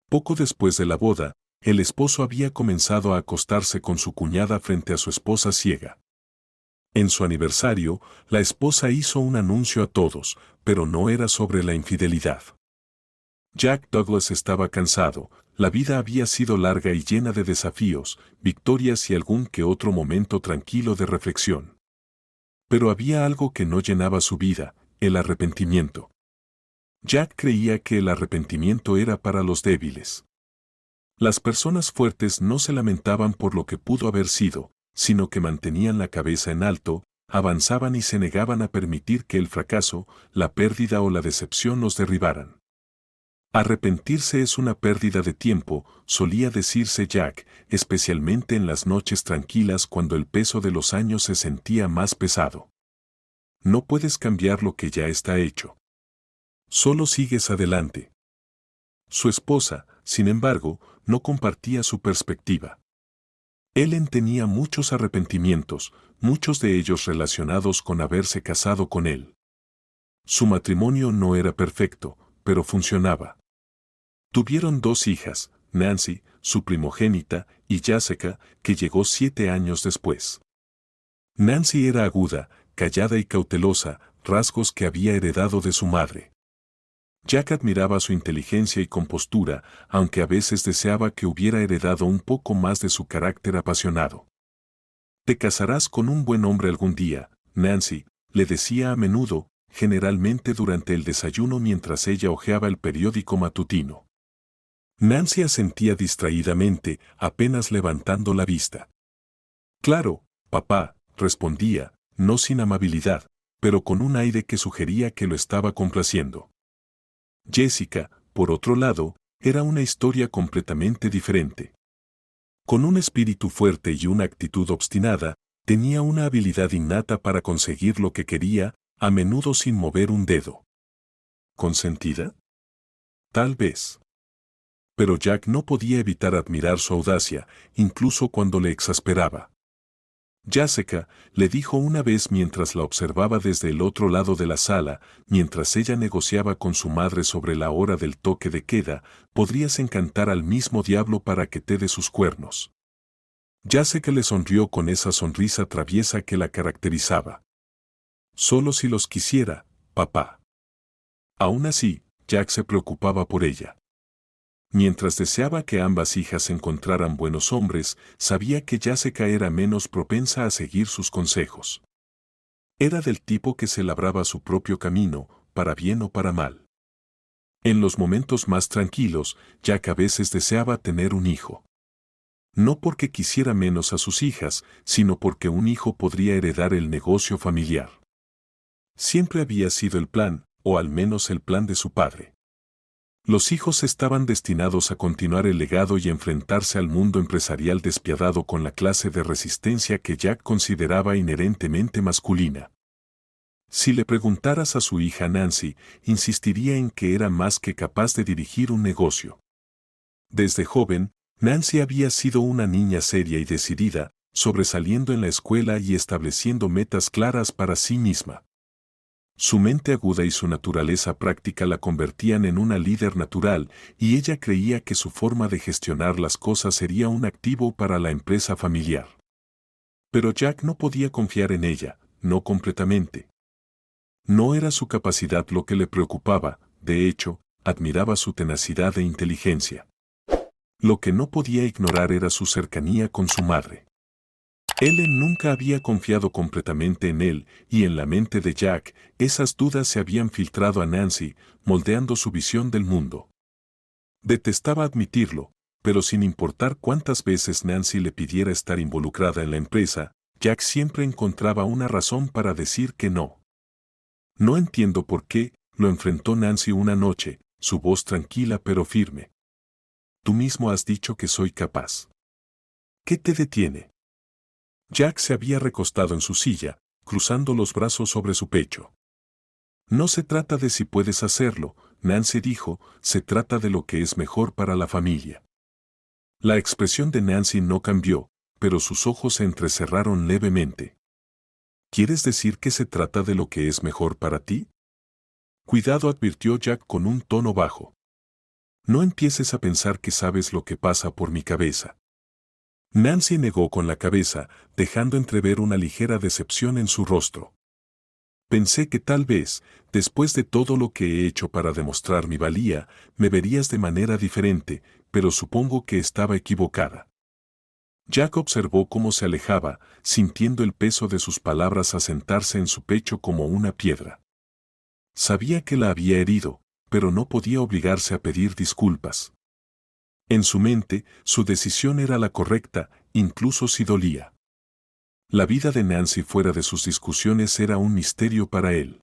Poco después de la boda, el esposo había comenzado a acostarse con su cuñada frente a su esposa ciega. En su aniversario, la esposa hizo un anuncio a todos, pero no era sobre la infidelidad. Jack Douglas estaba cansado, la vida había sido larga y llena de desafíos, victorias y algún que otro momento tranquilo de reflexión. Pero había algo que no llenaba su vida, el arrepentimiento. Jack creía que el arrepentimiento era para los débiles. Las personas fuertes no se lamentaban por lo que pudo haber sido, sino que mantenían la cabeza en alto, avanzaban y se negaban a permitir que el fracaso, la pérdida o la decepción los derribaran. Arrepentirse es una pérdida de tiempo, solía decirse Jack, especialmente en las noches tranquilas cuando el peso de los años se sentía más pesado. No puedes cambiar lo que ya está hecho. Solo sigues adelante. Su esposa, sin embargo, no compartía su perspectiva. Ellen tenía muchos arrepentimientos, muchos de ellos relacionados con haberse casado con él. Su matrimonio no era perfecto, pero funcionaba. Tuvieron 2 hijas, Nancy, su primogénita, y Jessica, que llegó 7 años después. Nancy era aguda, callada y cautelosa, rasgos que había heredado de su madre. Jack admiraba su inteligencia y compostura, aunque a veces deseaba que hubiera heredado un poco más de su carácter apasionado. «Te casarás con un buen hombre algún día», Nancy, le decía a menudo, generalmente durante el desayuno mientras ella hojeaba el periódico matutino. Nancy asentía distraídamente, apenas levantando la vista. «Claro, papá», respondía, no sin amabilidad, pero con un aire que sugería que lo estaba complaciendo. Jessica, por otro lado, era una historia completamente diferente. Con un espíritu fuerte y una actitud obstinada, tenía una habilidad innata para conseguir lo que quería, a menudo sin mover un dedo. ¿Consentida? Tal vez. Pero Jack no podía evitar admirar su audacia, incluso cuando le exasperaba. Jessica, le dijo una vez mientras la observaba desde el otro lado de la sala, mientras ella negociaba con su madre sobre la hora del toque de queda, podrías encantar al mismo diablo para que te dé sus cuernos. Jessica le sonrió con esa sonrisa traviesa que la caracterizaba. Solo si los quisiera, papá. Aún así, Jack se preocupaba por ella. Mientras deseaba que ambas hijas encontraran buenos hombres, sabía que Jessica era menos propensa a seguir sus consejos. Era del tipo que se labraba su propio camino, para bien o para mal. En los momentos más tranquilos, Jack a veces deseaba tener un hijo. No porque quisiera menos a sus hijas, sino porque un hijo podría heredar el negocio familiar. Siempre había sido el plan, o al menos el plan de su padre. Los hijos estaban destinados a continuar el legado y enfrentarse al mundo empresarial despiadado con la clase de resistencia que Jack consideraba inherentemente masculina. Si le preguntaras a su hija Nancy, insistiría en que era más que capaz de dirigir un negocio. Desde joven, Nancy había sido una niña seria y decidida, sobresaliendo en la escuela y estableciendo metas claras para sí misma. Su mente aguda y su naturaleza práctica la convertían en una líder natural, y ella creía que su forma de gestionar las cosas sería un activo para la empresa familiar. Pero Jack no podía confiar en ella, no completamente. No era su capacidad lo que le preocupaba, de hecho, admiraba su tenacidad e inteligencia. Lo que no podía ignorar era su cercanía con su madre. Ellen nunca había confiado completamente en él, y en la mente de Jack, esas dudas se habían filtrado a Nancy, moldeando su visión del mundo. Detestaba admitirlo, pero sin importar cuántas veces Nancy le pidiera estar involucrada en la empresa, Jack siempre encontraba una razón para decir que no. «No entiendo por qué», lo enfrentó Nancy una noche, su voz tranquila pero firme. «Tú mismo has dicho que soy capaz. ¿Qué te detiene?» Jack se había recostado en su silla, cruzando los brazos sobre su pecho. «No se trata de si puedes hacerlo», Nancy dijo, «se trata de lo que es mejor para la familia». La expresión de Nancy no cambió, pero sus ojos se entrecerraron levemente. «¿Quieres decir que se trata de lo que es mejor para ti?» «Cuidado», advirtió Jack con un tono bajo. No empieces a pensar que sabes lo que pasa por mi cabeza. Nancy negó con la cabeza, dejando entrever una ligera decepción en su rostro. Pensé que tal vez, después de todo lo que he hecho para demostrar mi valía, me verías de manera diferente, pero supongo que estaba equivocada. Jack observó cómo se alejaba, sintiendo el peso de sus palabras asentarse en su pecho como una piedra. Sabía que la había herido, pero no podía obligarse a pedir disculpas. En su mente, su decisión era la correcta, incluso si dolía. La vida de Nancy fuera de sus discusiones era un misterio para él.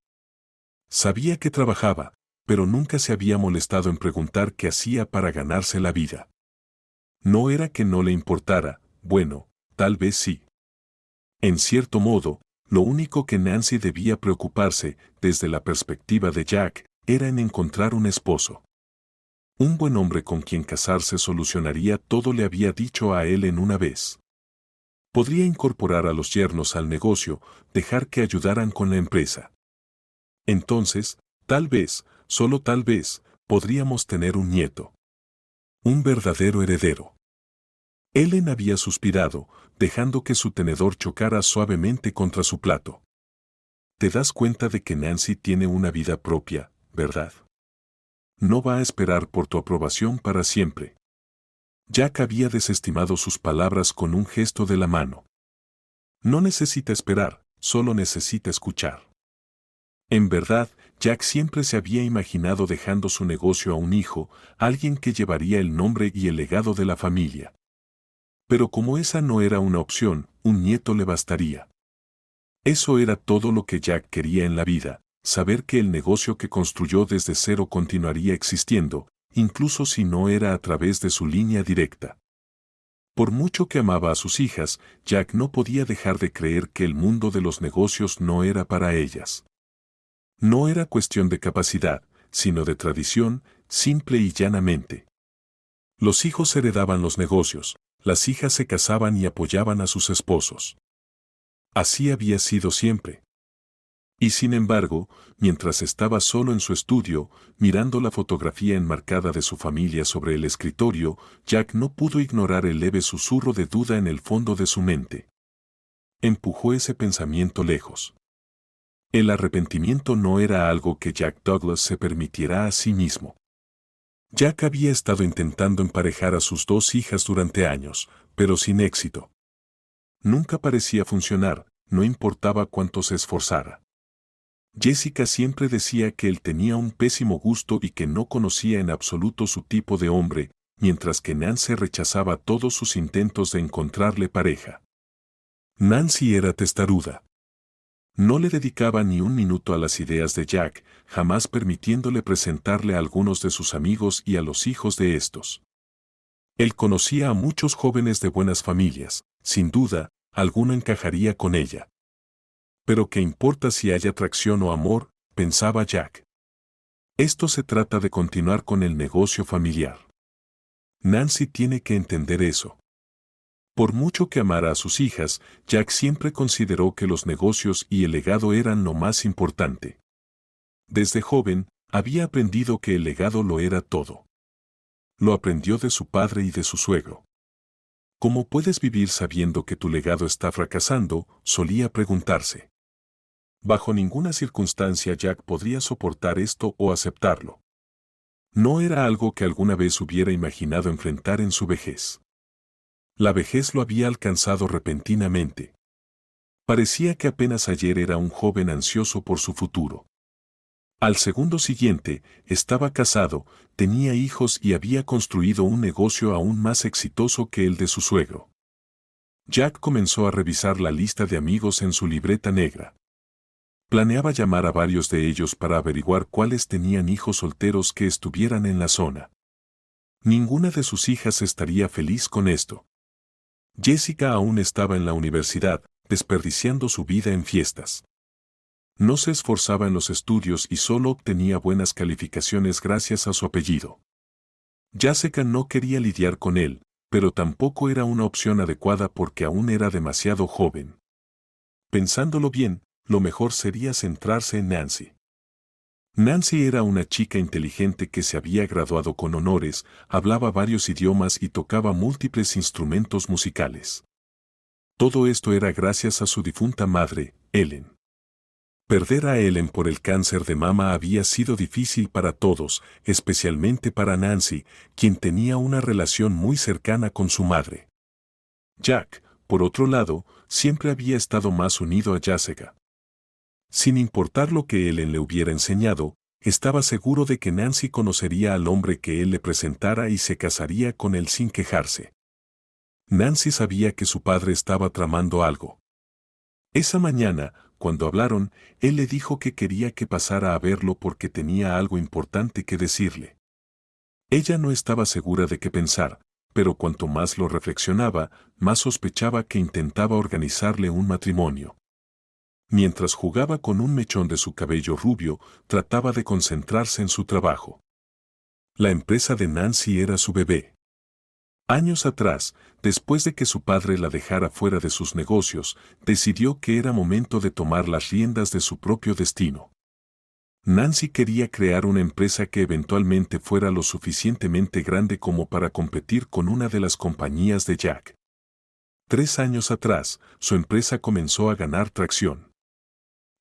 Sabía que trabajaba, pero nunca se había molestado en preguntar qué hacía para ganarse la vida. No era que no le importara, bueno, tal vez sí. En cierto modo, lo único que Nancy debía preocuparse, desde la perspectiva de Jack, era en encontrar un esposo. Un buen hombre con quien casarse solucionaría todo, le había dicho a él en una vez. Podría incorporar a los yernos al negocio, dejar que ayudaran con la empresa. Entonces, tal vez, solo tal vez, podríamos tener un nieto. Un verdadero heredero. Ellen había suspirado, dejando que su tenedor chocara suavemente contra su plato. Te das cuenta de que Nancy tiene una vida propia, ¿verdad? No va a esperar por tu aprobación para siempre. Jack había desestimado sus palabras con un gesto de la mano. No necesita esperar, solo necesita escuchar. En verdad, Jack siempre se había imaginado dejando su negocio a un hijo, alguien que llevaría el nombre y el legado de la familia. Pero como esa no era una opción, un nieto le bastaría. Eso era todo lo que Jack quería en la vida, saber que el negocio que construyó desde cero continuaría existiendo, incluso si no era a través de su línea directa. Por mucho que amaba a sus hijas, Jack no podía dejar de creer que el mundo de los negocios no era para ellas. No era cuestión de capacidad, sino de tradición, simple y llanamente. Los hijos heredaban los negocios, las hijas se casaban y apoyaban a sus esposos. Así había sido siempre. Y sin embargo, mientras estaba solo en su estudio, mirando la fotografía enmarcada de su familia sobre el escritorio, Jack no pudo ignorar el leve susurro de duda en el fondo de su mente. Empujó ese pensamiento lejos. El arrepentimiento no era algo que Jack Douglas se permitiera a sí mismo. Jack había estado intentando emparejar a sus dos hijas durante años, pero sin éxito. Nunca parecía funcionar, no importaba cuánto se esforzara. Jessica siempre decía que él tenía un pésimo gusto y que no conocía en absoluto su tipo de hombre, mientras que Nancy rechazaba todos sus intentos de encontrarle pareja. Nancy era testaruda. No le dedicaba ni un minuto a las ideas de Jack, jamás permitiéndole presentarle a algunos de sus amigos y a los hijos de estos. Él conocía a muchos jóvenes de buenas familias, sin duda, alguno encajaría con ella. Pero ¿qué importa si hay atracción o amor?, pensaba Jack. Esto se trata de continuar con el negocio familiar. Nancy tiene que entender eso. Por mucho que amara a sus hijas, Jack siempre consideró que los negocios y el legado eran lo más importante. Desde joven, había aprendido que el legado lo era todo. Lo aprendió de su padre y de su suegro. ¿Cómo puedes vivir sabiendo que tu legado está fracasando?, solía preguntarse. Bajo ninguna circunstancia Jack podría soportar esto o aceptarlo. No era algo que alguna vez hubiera imaginado enfrentar en su vejez. La vejez lo había alcanzado repentinamente. Parecía que apenas ayer era un joven ansioso por su futuro. Al segundo siguiente, estaba casado, tenía hijos y había construido un negocio aún más exitoso que el de su suegro. Jack comenzó a revisar la lista de amigos en su libreta negra. Planeaba llamar a varios de ellos para averiguar cuáles tenían hijos solteros que estuvieran en la zona. Ninguna de sus hijas estaría feliz con esto. Jessica aún estaba en la universidad, desperdiciando su vida en fiestas. No se esforzaba en los estudios y solo obtenía buenas calificaciones gracias a su apellido. Jessica no quería lidiar con él, pero tampoco era una opción adecuada porque aún era demasiado joven. Pensándolo bien, lo mejor sería centrarse en Nancy. Nancy era una chica inteligente que se había graduado con honores, hablaba varios idiomas y tocaba múltiples instrumentos musicales. Todo esto era gracias a su difunta madre, Ellen. Perder a Ellen por el cáncer de mama había sido difícil para todos, especialmente para Nancy, quien tenía una relación muy cercana con su madre. Jack, por otro lado, siempre había estado más unido a Jessica. Sin importar lo que Ellen le hubiera enseñado, estaba seguro de que Nancy conocería al hombre que él le presentara y se casaría con él sin quejarse. Nancy sabía que su padre estaba tramando algo. Esa mañana, cuando hablaron, él le dijo que quería que pasara a verlo porque tenía algo importante que decirle. Ella no estaba segura de qué pensar, pero cuanto más lo reflexionaba, más sospechaba que intentaba organizarle un matrimonio. Mientras jugaba con un mechón de su cabello rubio, trataba de concentrarse en su trabajo. La empresa de Nancy era su bebé. Años atrás, después de que su padre la dejara fuera de sus negocios, decidió que era momento de tomar las riendas de su propio destino. Nancy quería crear una empresa que eventualmente fuera lo suficientemente grande como para competir con una de las compañías de Jack. 3 años atrás, su empresa comenzó a ganar tracción.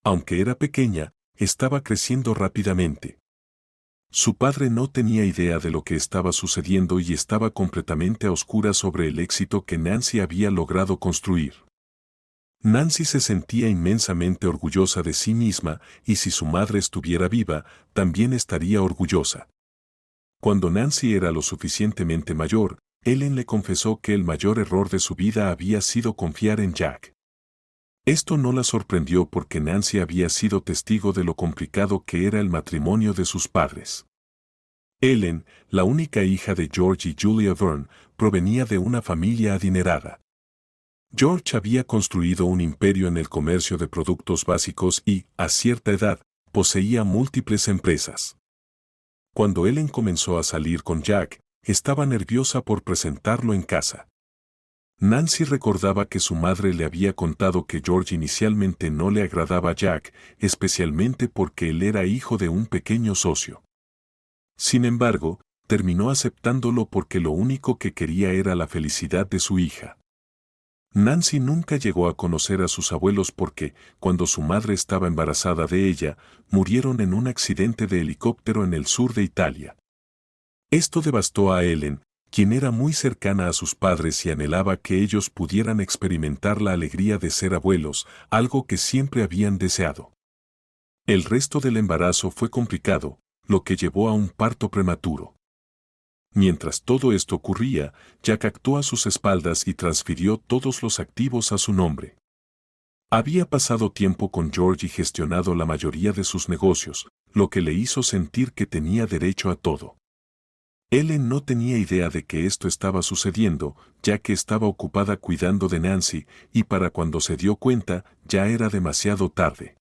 Aunque era pequeña, estaba creciendo rápidamente. Su padre no tenía idea de lo que estaba sucediendo y estaba completamente a oscuras sobre el éxito que Nancy había logrado construir. Nancy se sentía inmensamente orgullosa de sí misma y si su madre estuviera viva, también estaría orgullosa. Cuando Nancy era lo suficientemente mayor, Ellen le confesó que el mayor error de su vida había sido confiar en Jack. Esto no la sorprendió porque Nancy había sido testigo de lo complicado que era el matrimonio de sus padres. Ellen, la única hija de George y Julia Verne, provenía de una familia adinerada. George había construido un imperio en el comercio de productos básicos y, a cierta edad, poseía múltiples empresas. Cuando Ellen comenzó a salir con Jack, estaba nerviosa por presentarlo en casa. Nancy recordaba que su madre le había contado que George inicialmente no le agradaba a Jack, especialmente porque él era hijo de un pequeño socio. Sin embargo, terminó aceptándolo porque lo único que quería era la felicidad de su hija. Nancy nunca llegó a conocer a sus abuelos porque, cuando su madre estaba embarazada de ella, murieron en un accidente de helicóptero en el sur de Italia. Esto devastó a Ellen, quien era muy cercana a sus padres y anhelaba que ellos pudieran experimentar la alegría de ser abuelos, algo que siempre habían deseado. El resto del embarazo fue complicado, lo que llevó a un parto prematuro. Mientras todo esto ocurría, Jack actuó a sus espaldas y transfirió todos los activos a su nombre. Había pasado tiempo con George y gestionado la mayoría de sus negocios, lo que le hizo sentir que tenía derecho a todo. Ellen no tenía idea de que esto estaba sucediendo, ya que estaba ocupada cuidando de Nancy, y para cuando se dio cuenta, ya era demasiado tarde.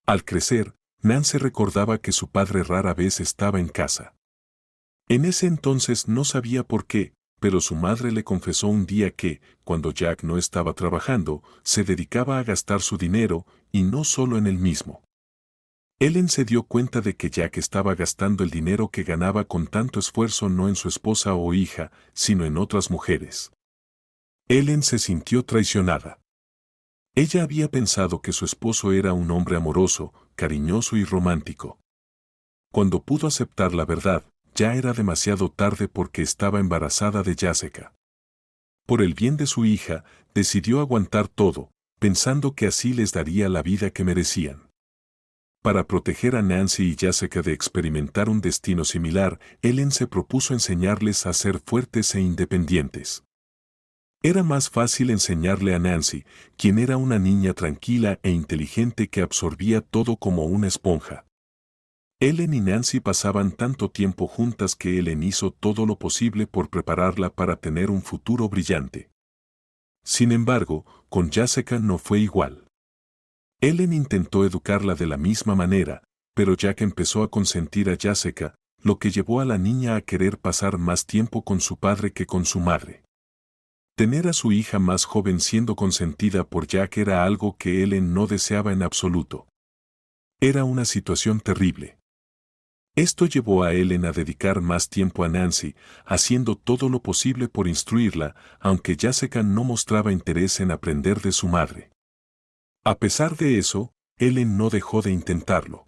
Al crecer, Nancy recordaba que su padre rara vez estaba en casa. En ese entonces no sabía por qué, pero su madre le confesó un día que, cuando Jack no estaba trabajando, se dedicaba a gastar su dinero, y no solo en él mismo. Ellen se dio cuenta de que Jack estaba gastando el dinero que ganaba con tanto esfuerzo no en su esposa o hija, sino en otras mujeres. Ellen se sintió traicionada. Ella había pensado que su esposo era un hombre amoroso, cariñoso y romántico. Cuando pudo aceptar la verdad, ya era demasiado tarde porque estaba embarazada de Jessica. Por el bien de su hija, decidió aguantar todo, pensando que así les daría la vida que merecían. Para proteger a Nancy y Jessica de experimentar un destino similar, Ellen se propuso enseñarles a ser fuertes e independientes. Era más fácil enseñarle a Nancy, quien era una niña tranquila e inteligente que absorbía todo como una esponja. Ellen y Nancy pasaban tanto tiempo juntas que Ellen hizo todo lo posible por prepararla para tener un futuro brillante. Sin embargo, con Jessica no fue igual. Ellen intentó educarla de la misma manera, pero Jack empezó a consentir a Jessica, lo que llevó a la niña a querer pasar más tiempo con su padre que con su madre. Tener a su hija más joven siendo consentida por Jack era algo que Ellen no deseaba en absoluto. Era una situación terrible. Esto llevó a Ellen a dedicar más tiempo a Nancy, haciendo todo lo posible por instruirla, aunque Jessica no mostraba interés en aprender de su madre. A pesar de eso, Ellen no dejó de intentarlo.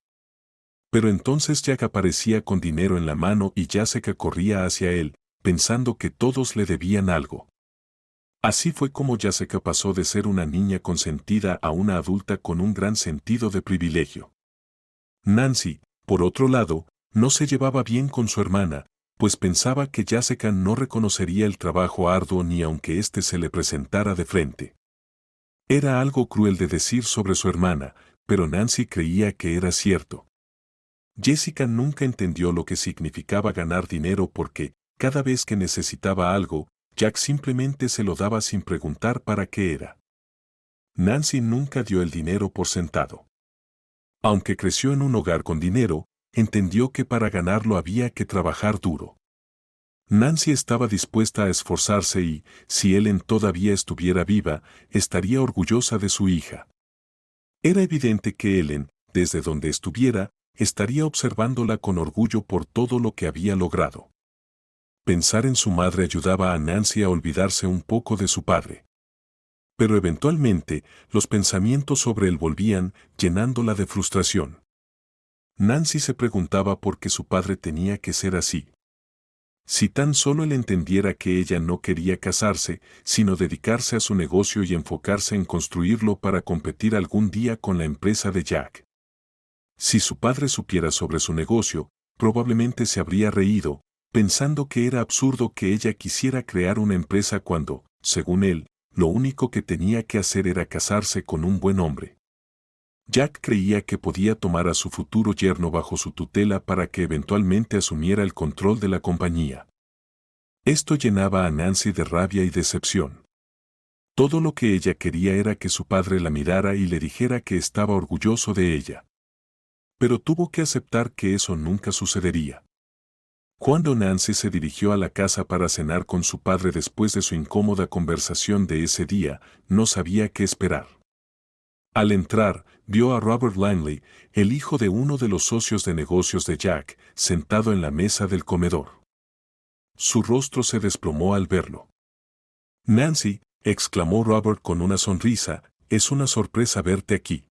Pero entonces Jack aparecía con dinero en la mano y Jessica corría hacia él, pensando que todos le debían algo. Así fue como Jessica pasó de ser una niña consentida a una adulta con un gran sentido de privilegio. Nancy, por otro lado, no se llevaba bien con su hermana, pues pensaba que Jessica no reconocería el trabajo arduo ni aunque éste se le presentara de frente. Era algo cruel de decir sobre su hermana, pero Nancy creía que era cierto. Jessica nunca entendió lo que significaba ganar dinero porque, cada vez que necesitaba algo, Jack simplemente se lo daba sin preguntar para qué era. Nancy nunca dio el dinero por sentado. Aunque creció en un hogar con dinero, entendió que para ganarlo había que trabajar duro. Nancy estaba dispuesta a esforzarse y, si Ellen todavía estuviera viva, estaría orgullosa de su hija. Era evidente que Ellen, desde donde estuviera, estaría observándola con orgullo por todo lo que había logrado. Pensar en su madre ayudaba a Nancy a olvidarse un poco de su padre. Pero eventualmente, los pensamientos sobre él volvían, llenándola de frustración. Nancy se preguntaba por qué su padre tenía que ser así. Si tan solo él entendiera que ella no quería casarse, sino dedicarse a su negocio y enfocarse en construirlo para competir algún día con la empresa de Jack. Si su padre supiera sobre su negocio, probablemente se habría reído, pensando que era absurdo que ella quisiera crear una empresa cuando, según él, lo único que tenía que hacer era casarse con un buen hombre. Jack creía que podía tomar a su futuro yerno bajo su tutela para que eventualmente asumiera el control de la compañía. Esto llenaba a Nancy de rabia y decepción. Todo lo que ella quería era que su padre la mirara y le dijera que estaba orgulloso de ella. Pero tuvo que aceptar que eso nunca sucedería. Cuando Nancy se dirigió a la casa para cenar con su padre después de su incómoda conversación de ese día, no sabía qué esperar. Al entrar, vio a Robert Langley, el hijo de uno de los socios de negocios de Jack, sentado en la mesa del comedor. Su rostro se desplomó al verlo. «Nancy», exclamó Robert con una sonrisa, «es una sorpresa verte aquí».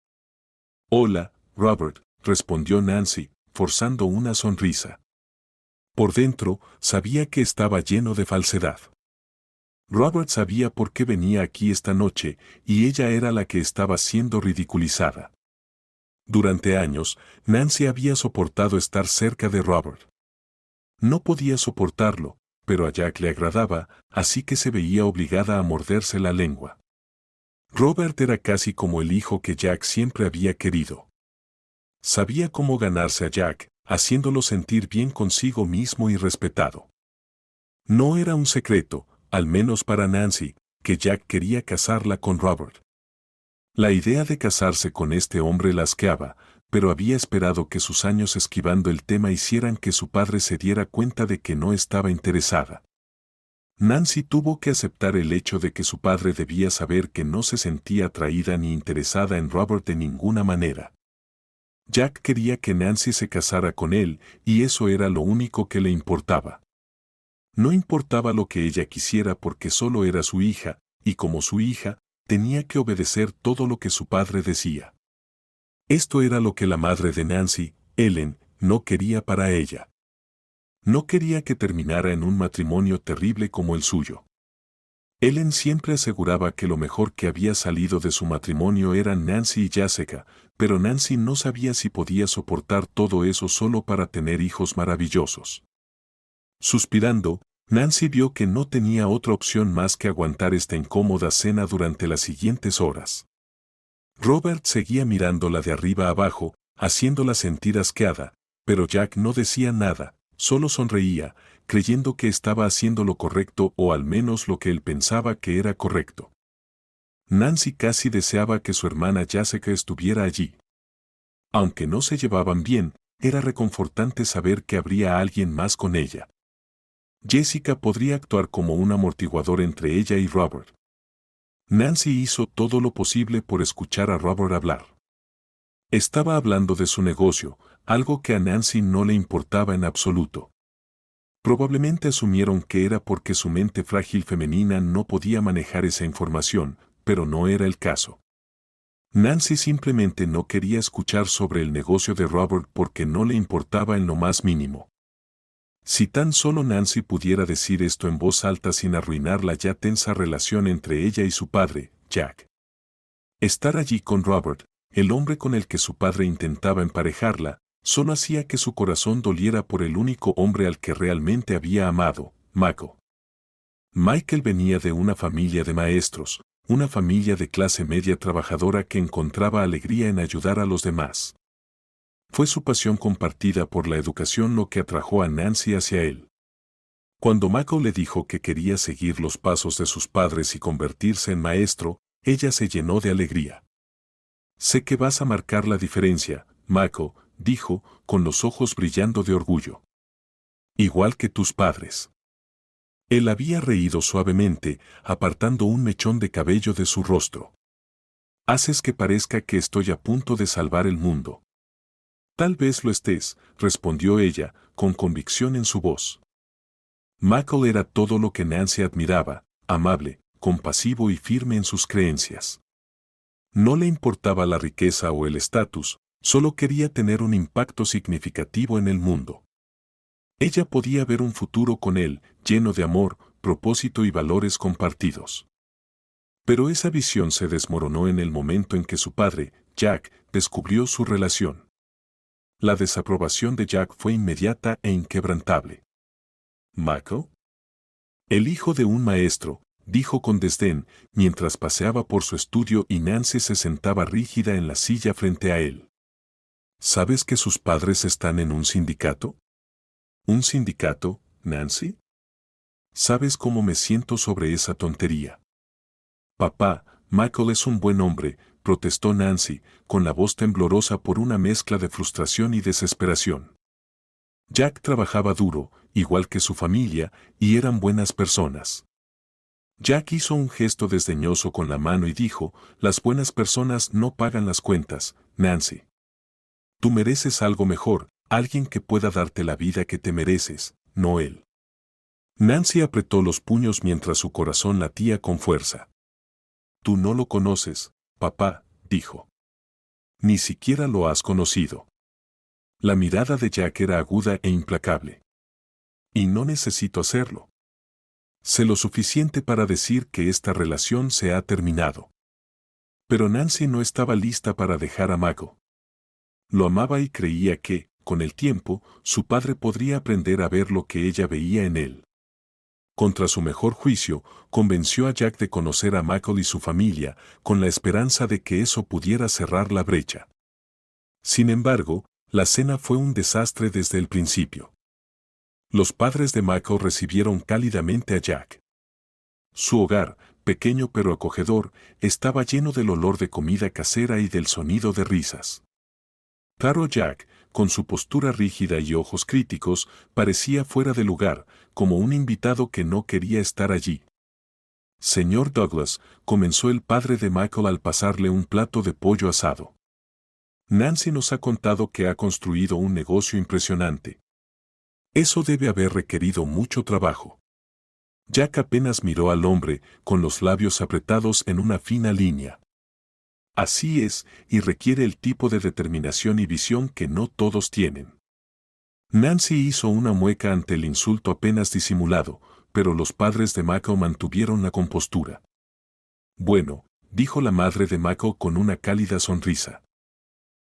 «Hola, Robert», respondió Nancy, forzando una sonrisa. Por dentro, sabía que estaba lleno de falsedad. Robert sabía por qué venía aquí esta noche, y ella era la que estaba siendo ridiculizada. Durante años, Nancy había soportado estar cerca de Robert. No podía soportarlo, pero a Jack le agradaba, así que se veía obligada a morderse la lengua. Robert era casi como el hijo que Jack siempre había querido. Sabía cómo ganarse a Jack, haciéndolo sentir bien consigo mismo y respetado. No era un secreto, al menos para Nancy, que Jack quería casarla con Robert. La idea de casarse con este hombre la asqueaba, pero había esperado que sus años esquivando el tema hicieran que su padre se diera cuenta de que no estaba interesada. Nancy tuvo que aceptar el hecho de que su padre debía saber que no se sentía atraída ni interesada en Robert de ninguna manera. Jack quería que Nancy se casara con él, y eso era lo único que le importaba. No importaba lo que ella quisiera porque solo era su hija, y como su hija, tenía que obedecer todo lo que su padre decía. Esto era lo que la madre de Nancy, Ellen, no quería para ella. No quería que terminara en un matrimonio terrible como el suyo. Ellen siempre aseguraba que lo mejor que había salido de su matrimonio eran Nancy y Jessica, pero Nancy no sabía si podía soportar todo eso solo para tener hijos maravillosos. Suspirando, Nancy vio que no tenía otra opción más que aguantar esta incómoda cena durante las siguientes horas. Robert seguía mirándola de arriba abajo, haciéndola sentir asqueada, pero Jack no decía nada, solo sonreía, creyendo que estaba haciendo lo correcto o al menos lo que él pensaba que era correcto. Nancy casi deseaba que su hermana Jessica estuviera allí. Aunque no se llevaban bien, era reconfortante saber que habría alguien más con ella. Jessica podría actuar como un amortiguador entre ella y Robert. Nancy hizo todo lo posible por escuchar a Robert hablar. Estaba hablando de su negocio, algo que a Nancy no le importaba en absoluto. Probablemente asumieron que era porque su mente frágil femenina no podía manejar esa información, pero no era el caso. Nancy simplemente no quería escuchar sobre el negocio de Robert porque no le importaba en lo más mínimo. Si tan solo Nancy pudiera decir esto en voz alta sin arruinar la ya tensa relación entre ella y su padre, Jack. Estar allí con Robert, el hombre con el que su padre intentaba emparejarla, solo hacía que su corazón doliera por el único hombre al que realmente había amado, Michael. Michael venía de una familia de maestros, una familia de clase media trabajadora que encontraba alegría en ayudar a los demás. Fue su pasión compartida por la educación lo que atrajo a Nancy hacia él. Cuando Michael le dijo que quería seguir los pasos de sus padres y convertirse en maestro, ella se llenó de alegría. Sé que vas a marcar la diferencia, Michael, dijo, con los ojos brillando de orgullo. Igual que tus padres. Él había reído suavemente, apartando un mechón de cabello de su rostro. Haces que parezca que estoy a punto de salvar el mundo. Tal vez lo estés, respondió ella, con convicción en su voz. Michael era todo lo que Nancy admiraba, amable, compasivo y firme en sus creencias. No le importaba la riqueza o el estatus, solo quería tener un impacto significativo en el mundo. Ella podía ver un futuro con él, lleno de amor, propósito y valores compartidos. Pero esa visión se desmoronó en el momento en que su padre, Jack, descubrió su relación. La desaprobación de Jack fue inmediata e inquebrantable. ¿Michael? El hijo de un maestro, dijo con desdén, mientras paseaba por su estudio y Nancy se sentaba rígida en la silla frente a él. ¿Sabes que sus padres están en un sindicato? ¿Un sindicato, Nancy? ¿Sabes cómo me siento sobre esa tontería? Papá, Michael es un buen hombre, protestó Nancy, con la voz temblorosa por una mezcla de frustración y desesperación. Jack trabajaba duro, igual que su familia, y eran buenas personas. Jack hizo un gesto desdeñoso con la mano y dijo, las buenas personas no pagan las cuentas, Nancy. Tú mereces algo mejor, alguien que pueda darte la vida que te mereces, no él. Nancy apretó los puños mientras su corazón latía con fuerza. Tú no lo conoces, papá, dijo. Ni siquiera lo has conocido. La mirada de Jack era aguda e implacable. Y no necesito hacerlo. Sé lo suficiente para decir que esta relación se ha terminado. Pero Nancy no estaba lista para dejar a Michael. Lo amaba y creía que, con el tiempo, su padre podría aprender a ver lo que ella veía en él. Contra su mejor juicio, convenció a Jack de conocer a Michael y su familia, con la esperanza de que eso pudiera cerrar la brecha. Sin embargo, la cena fue un desastre desde el principio. Los padres de Michael recibieron cálidamente a Jack. Su hogar, pequeño pero acogedor, estaba lleno del olor de comida casera y del sonido de risas. Claro, Jack, con su postura rígida y ojos críticos, parecía fuera de lugar, como un invitado que no quería estar allí. Señor Douglas, comenzó el padre de Michael al pasarle un plato de pollo asado. Nancy nos ha contado que ha construido un negocio impresionante. Eso debe haber requerido mucho trabajo. Jack apenas miró al hombre, con los labios apretados en una fina línea. Así es, y requiere el tipo de determinación y visión que no todos tienen. Nancy hizo una mueca ante el insulto apenas disimulado, pero los padres de Michael mantuvieron la compostura. Bueno, dijo la madre de Michael con una cálida sonrisa.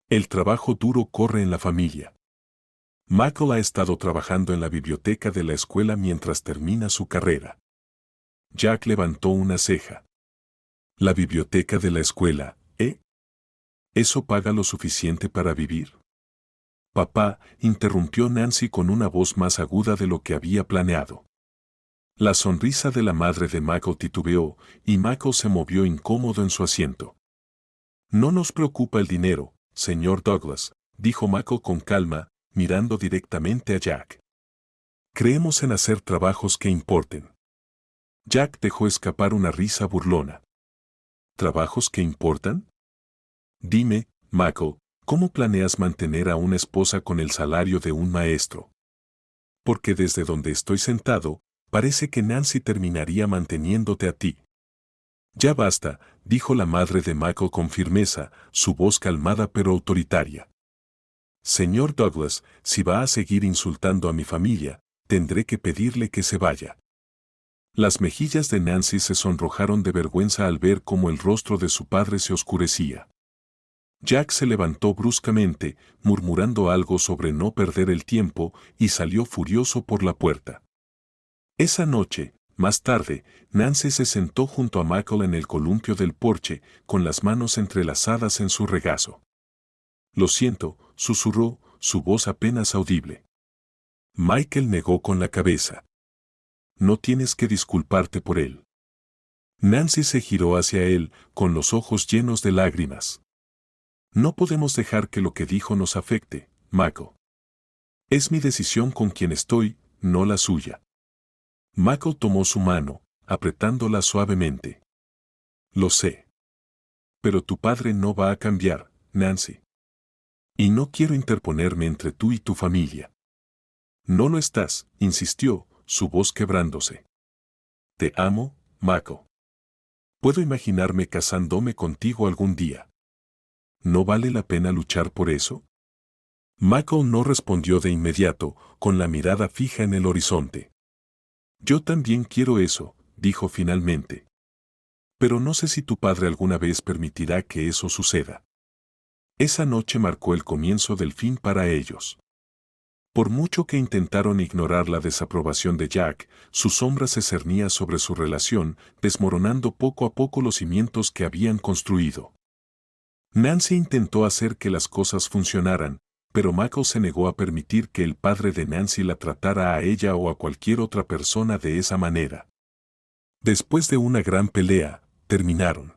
El trabajo duro corre en la familia. Michael ha estado trabajando en la biblioteca de la escuela mientras termina su carrera. Jack levantó una ceja. ¿La biblioteca de la escuela, eh? ¿Eso paga lo suficiente para vivir? Papá, interrumpió Nancy con una voz más aguda de lo que había planeado. La sonrisa de la madre de Michael titubeó, y Michael se movió incómodo en su asiento. No nos preocupa el dinero, señor Douglas, dijo Michael con calma, mirando directamente a Jack. Creemos en hacer trabajos que importen. Jack dejó escapar una risa burlona. ¿Trabajos que importan? Dime, Michael, ¿Cómo planeas mantener a una esposa con el salario de un maestro? Porque desde donde estoy sentado, parece que Nancy terminaría manteniéndote a ti. Ya basta, dijo la madre de Michael con firmeza, su voz calmada pero autoritaria. Señor Douglas, si va a seguir insultando a mi familia, tendré que pedirle que se vaya. Las mejillas de Nancy se sonrojaron de vergüenza al ver cómo el rostro de su padre se oscurecía. Jack se levantó bruscamente, murmurando algo sobre no perder el tiempo, y salió furioso por la puerta. Esa noche, más tarde, Nancy se sentó junto a Michael en el columpio del porche, con las manos entrelazadas en su regazo. Lo siento, susurró, su voz apenas audible. Michael negó con la cabeza. No tienes que disculparte por él. Nancy se giró hacia él, con los ojos llenos de lágrimas. No podemos dejar que lo que dijo nos afecte, Michael. Es mi decisión con quien estoy, no la suya. Michael tomó su mano, apretándola suavemente. Lo sé. Pero tu padre no va a cambiar, Nancy. Y no quiero interponerme entre tú y tu familia. No lo estás, insistió, su voz quebrándose. Te amo, Michael. Puedo imaginarme casándome contigo algún día. ¿No vale la pena luchar por eso? Michael no respondió de inmediato, con la mirada fija en el horizonte. Yo también quiero eso, dijo finalmente. Pero no sé si tu padre alguna vez permitirá que eso suceda. Esa noche marcó el comienzo del fin para ellos. Por mucho que intentaron ignorar la desaprobación de Jack, su sombra se cernía sobre su relación, desmoronando poco a poco los cimientos que habían construido. Nancy intentó hacer que las cosas funcionaran, pero Michael se negó a permitir que el padre de Nancy la tratara a ella o a cualquier otra persona de esa manera. Después de una gran pelea, terminaron.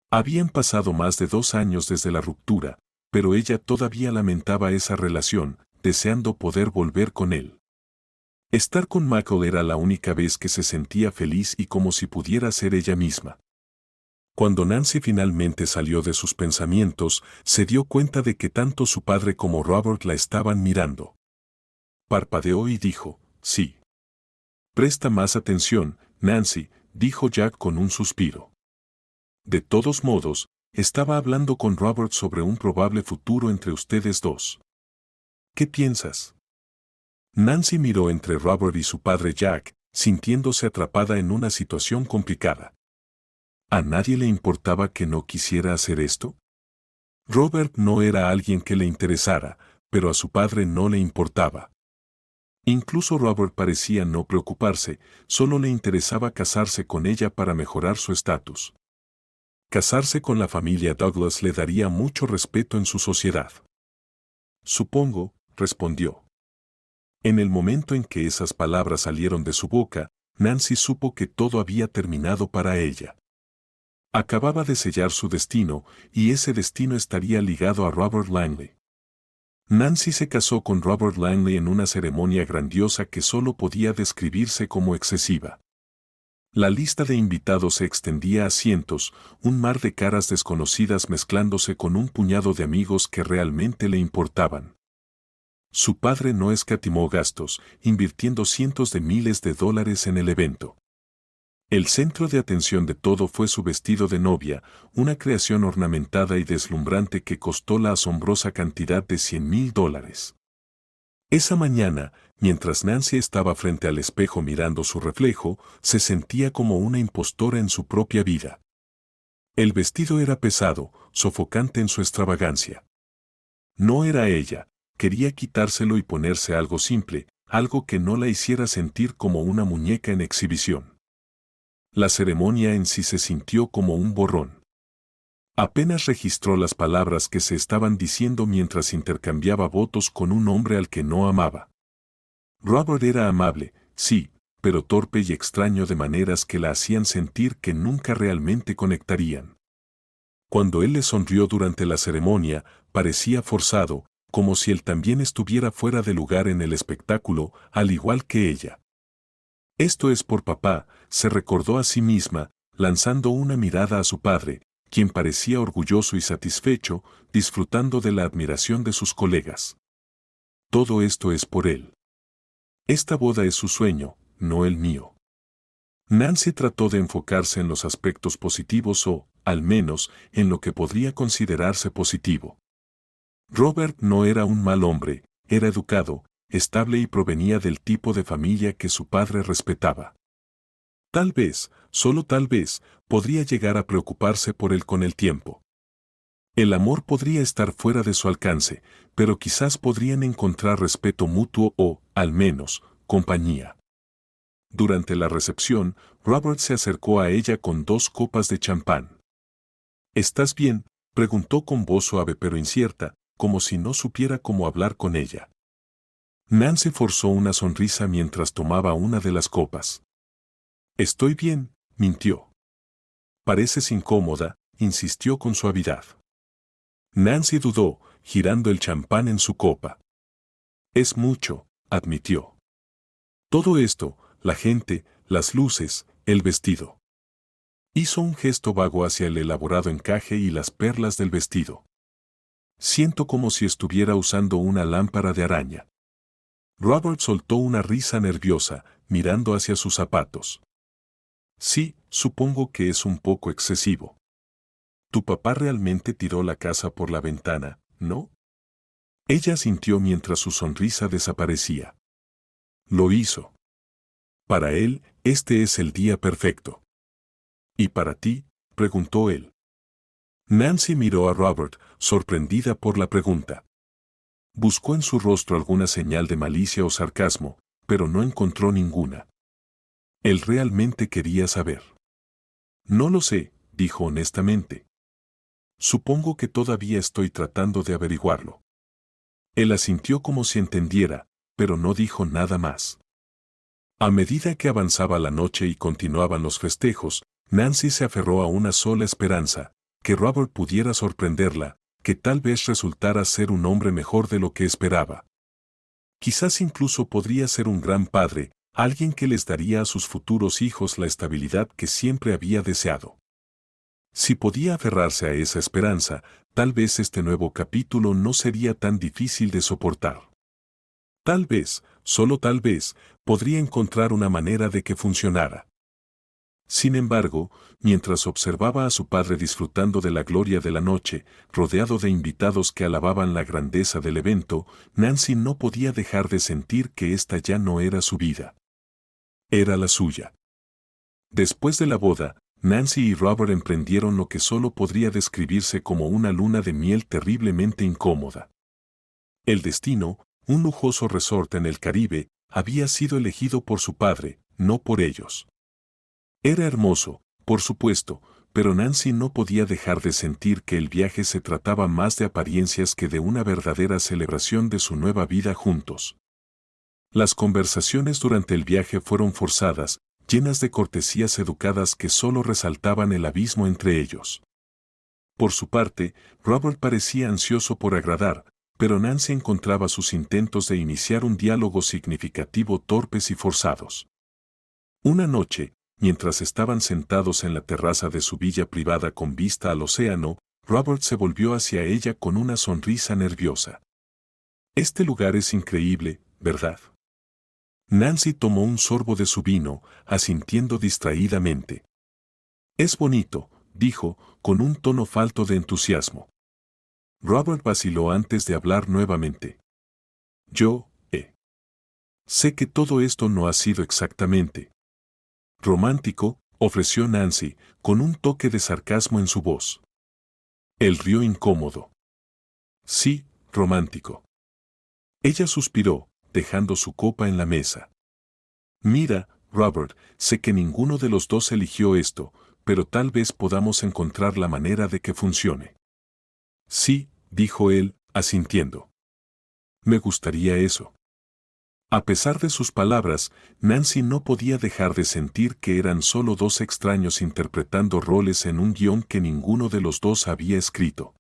Habían pasado más de 2 años desde la ruptura, pero ella todavía lamentaba esa relación, deseando poder volver con él. Estar con Michael era la única vez que se sentía feliz y como si pudiera ser ella misma. Cuando Nancy finalmente salió de sus pensamientos, se dio cuenta de que tanto su padre como Robert la estaban mirando. Parpadeó y dijo, sí. Presta más atención, Nancy, dijo Jack con un suspiro. De todos modos, estaba hablando con Robert sobre un probable futuro entre ustedes dos. ¿Qué piensas? Nancy miró entre Robert y su padre Jack, sintiéndose atrapada en una situación complicada. ¿A nadie le importaba que no quisiera hacer esto? Robert no era alguien que le interesara, pero a su padre no le importaba. Incluso Robert parecía no preocuparse, solo le interesaba casarse con ella para mejorar su estatus. Casarse con la familia Douglas le daría mucho respeto en su sociedad. Supongo, respondió. En el momento en que esas palabras salieron de su boca, Nancy supo que todo había terminado para ella. Acababa de sellar su destino, y ese destino estaría ligado a Robert Langley. Nancy se casó con Robert Langley en una ceremonia grandiosa que solo podía describirse como excesiva. La lista de invitados se extendía a cientos, un mar de caras desconocidas mezclándose con un puñado de amigos que realmente le importaban. Su padre no escatimó gastos, invirtiendo cientos de miles de dólares en el evento. El centro de atención de todo fue su vestido de novia, una creación ornamentada y deslumbrante que costó la asombrosa cantidad de $100,000. Esa mañana, mientras Nancy estaba frente al espejo mirando su reflejo, se sentía como una impostora en su propia vida. El vestido era pesado, sofocante en su extravagancia. No era ella, quería quitárselo y ponerse algo simple, algo que no la hiciera sentir como una muñeca en exhibición. La ceremonia en sí se sintió como un borrón. Apenas registró las palabras que se estaban diciendo mientras intercambiaba votos con un hombre al que no amaba. Robert era amable, sí, pero torpe y extraño de maneras que la hacían sentir que nunca realmente conectarían. Cuando él le sonrió durante la ceremonia, parecía forzado, como si él también estuviera fuera de lugar en el espectáculo, al igual que ella. Esto es por papá, se recordó a sí misma, lanzando una mirada a su padre, quien parecía orgulloso y satisfecho, disfrutando de la admiración de sus colegas. Todo esto es por él. Esta boda es su sueño, no el mío. Nancy trató de enfocarse en los aspectos positivos o, al menos, en lo que podría considerarse positivo. Robert no era un mal hombre, era educado, estable y provenía del tipo de familia que su padre respetaba. Tal vez, solo tal vez, podría llegar a preocuparse por él con el tiempo. El amor podría estar fuera de su alcance, pero quizás podrían encontrar respeto mutuo o, al menos, compañía. Durante la recepción, Robert se acercó a ella con 2 copas de champán. ¿Estás bien?, preguntó con voz suave pero incierta, como si no supiera cómo hablar con ella. Nancy forzó una sonrisa mientras tomaba una de las copas. Estoy bien, mintió. Pareces incómoda, insistió con suavidad. Nancy dudó, girando el champán en su copa. Es mucho, admitió. Todo esto, la gente, las luces, el vestido. Hizo un gesto vago hacia el elaborado encaje y las perlas del vestido. Siento como si estuviera usando una lámpara de araña. Robert soltó una risa nerviosa, mirando hacia sus zapatos. Sí, supongo que es un poco excesivo. Tu papá realmente tiró la casa por la ventana, ¿no? Ella sintió mientras su sonrisa desaparecía. Lo hizo. Para él, este es el día perfecto. ¿Y para ti?, preguntó él. Nancy miró a Robert, sorprendida por la pregunta. Buscó en su rostro alguna señal de malicia o sarcasmo, pero no encontró ninguna. Él realmente quería saber. No lo sé, dijo honestamente. Supongo que todavía estoy tratando de averiguarlo. Él asintió como si entendiera, pero no dijo nada más. A medida que avanzaba la noche y continuaban los festejos, Nancy se aferró a una sola esperanza, que Robert pudiera sorprenderla, que tal vez resultara ser un hombre mejor de lo que esperaba. Quizás incluso podría ser un gran padre, alguien que les daría a sus futuros hijos la estabilidad que siempre había deseado. Si podía aferrarse a esa esperanza, tal vez este nuevo capítulo no sería tan difícil de soportar. Tal vez, solo tal vez, podría encontrar una manera de que funcionara. Sin embargo, mientras observaba a su padre disfrutando de la gloria de la noche, rodeado de invitados que alababan la grandeza del evento, Nancy no podía dejar de sentir que esta ya no era su vida. Era la suya. Después de la boda, Nancy y Robert emprendieron lo que solo podría describirse como una luna de miel terriblemente incómoda. El destino, un lujoso resort en el Caribe, había sido elegido por su padre, no por ellos. Era hermoso, por supuesto, pero Nancy no podía dejar de sentir que el viaje se trataba más de apariencias que de una verdadera celebración de su nueva vida juntos. Las conversaciones durante el viaje fueron forzadas, llenas de cortesías educadas que solo resaltaban el abismo entre ellos. Por su parte, Robert parecía ansioso por agradar, pero Nancy encontraba sus intentos de iniciar un diálogo significativo torpes y forzados. Una noche, mientras estaban sentados en la terraza de su villa privada con vista al océano, Robert se volvió hacia ella con una sonrisa nerviosa. Este lugar es increíble, ¿verdad? Nancy tomó un sorbo de su vino, asintiendo distraídamente. Es bonito, dijo, con un tono falto de entusiasmo. Robert vaciló antes de hablar nuevamente. Sé que todo esto no ha sido exactamente romántico, ofreció Nancy, con un toque de sarcasmo en su voz. Él rió incómodo. Sí, romántico. Ella suspiró, dejando su copa en la mesa. Mira, Robert, sé que ninguno de los dos eligió esto, pero tal vez podamos encontrar la manera de que funcione. Sí, dijo él, asintiendo. Me gustaría eso. A pesar de sus palabras, Nancy no podía dejar de sentir que eran solo 2 extraños interpretando roles en un guión que ninguno de los dos había escrito.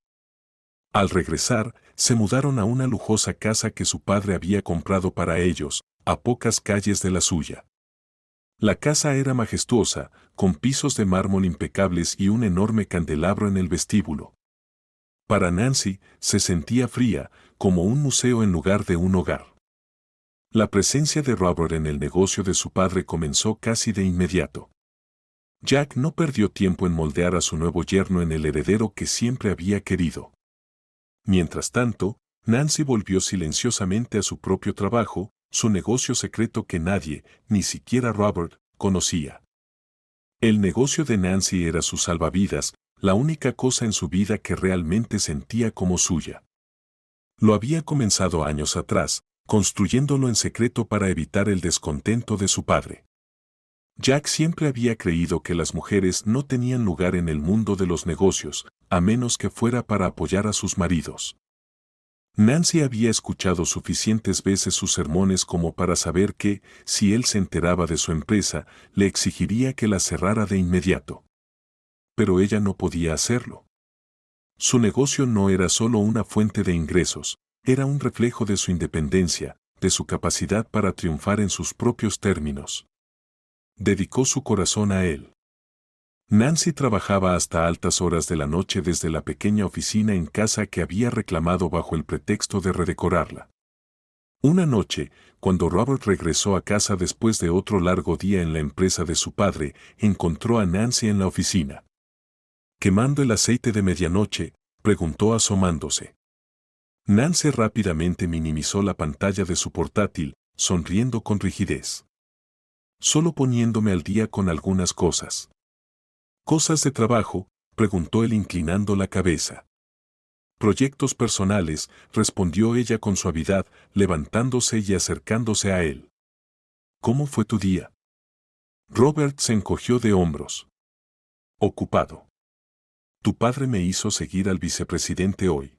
Al regresar, se mudaron a una lujosa casa que su padre había comprado para ellos, a pocas calles de la suya. La casa era majestuosa, con pisos de mármol impecables y un enorme candelabro en el vestíbulo. Para Nancy, se sentía fría, como un museo en lugar de un hogar. La presencia de Robert en el negocio de su padre comenzó casi de inmediato. Jack no perdió tiempo en moldear a su nuevo yerno en el heredero que siempre había querido. Mientras tanto, Nancy volvió silenciosamente a su propio trabajo, su negocio secreto que nadie, ni siquiera Robert, conocía. El negocio de Nancy era su salvavidas, la única cosa en su vida que realmente sentía como suya. Lo había comenzado años atrás, construyéndolo en secreto para evitar el descontento de su padre. Jack siempre había creído que las mujeres no tenían lugar en el mundo de los negocios, a menos que fuera para apoyar a sus maridos. Nancy había escuchado suficientes veces sus sermones como para saber que, si él se enteraba de su empresa, le exigiría que la cerrara de inmediato. Pero ella no podía hacerlo. Su negocio no era solo una fuente de ingresos, era un reflejo de su independencia, de su capacidad para triunfar en sus propios términos. Dedicó su corazón a él. Nancy trabajaba hasta altas horas de la noche desde la pequeña oficina en casa que había reclamado bajo el pretexto de redecorarla. Una noche, cuando Robert regresó a casa después de otro largo día en la empresa de su padre, encontró a Nancy en la oficina. ¿Quemando el aceite de medianoche?, preguntó asomándose. Nancy rápidamente minimizó la pantalla de su portátil, sonriendo con rigidez. Solo poniéndome al día con algunas cosas. ¿Cosas de trabajo?, preguntó él inclinando la cabeza. Proyectos personales, respondió ella con suavidad, levantándose y acercándose a él. ¿Cómo fue tu día? Robert se encogió de hombros. Ocupado. Tu padre me hizo seguir al vicepresidente hoy.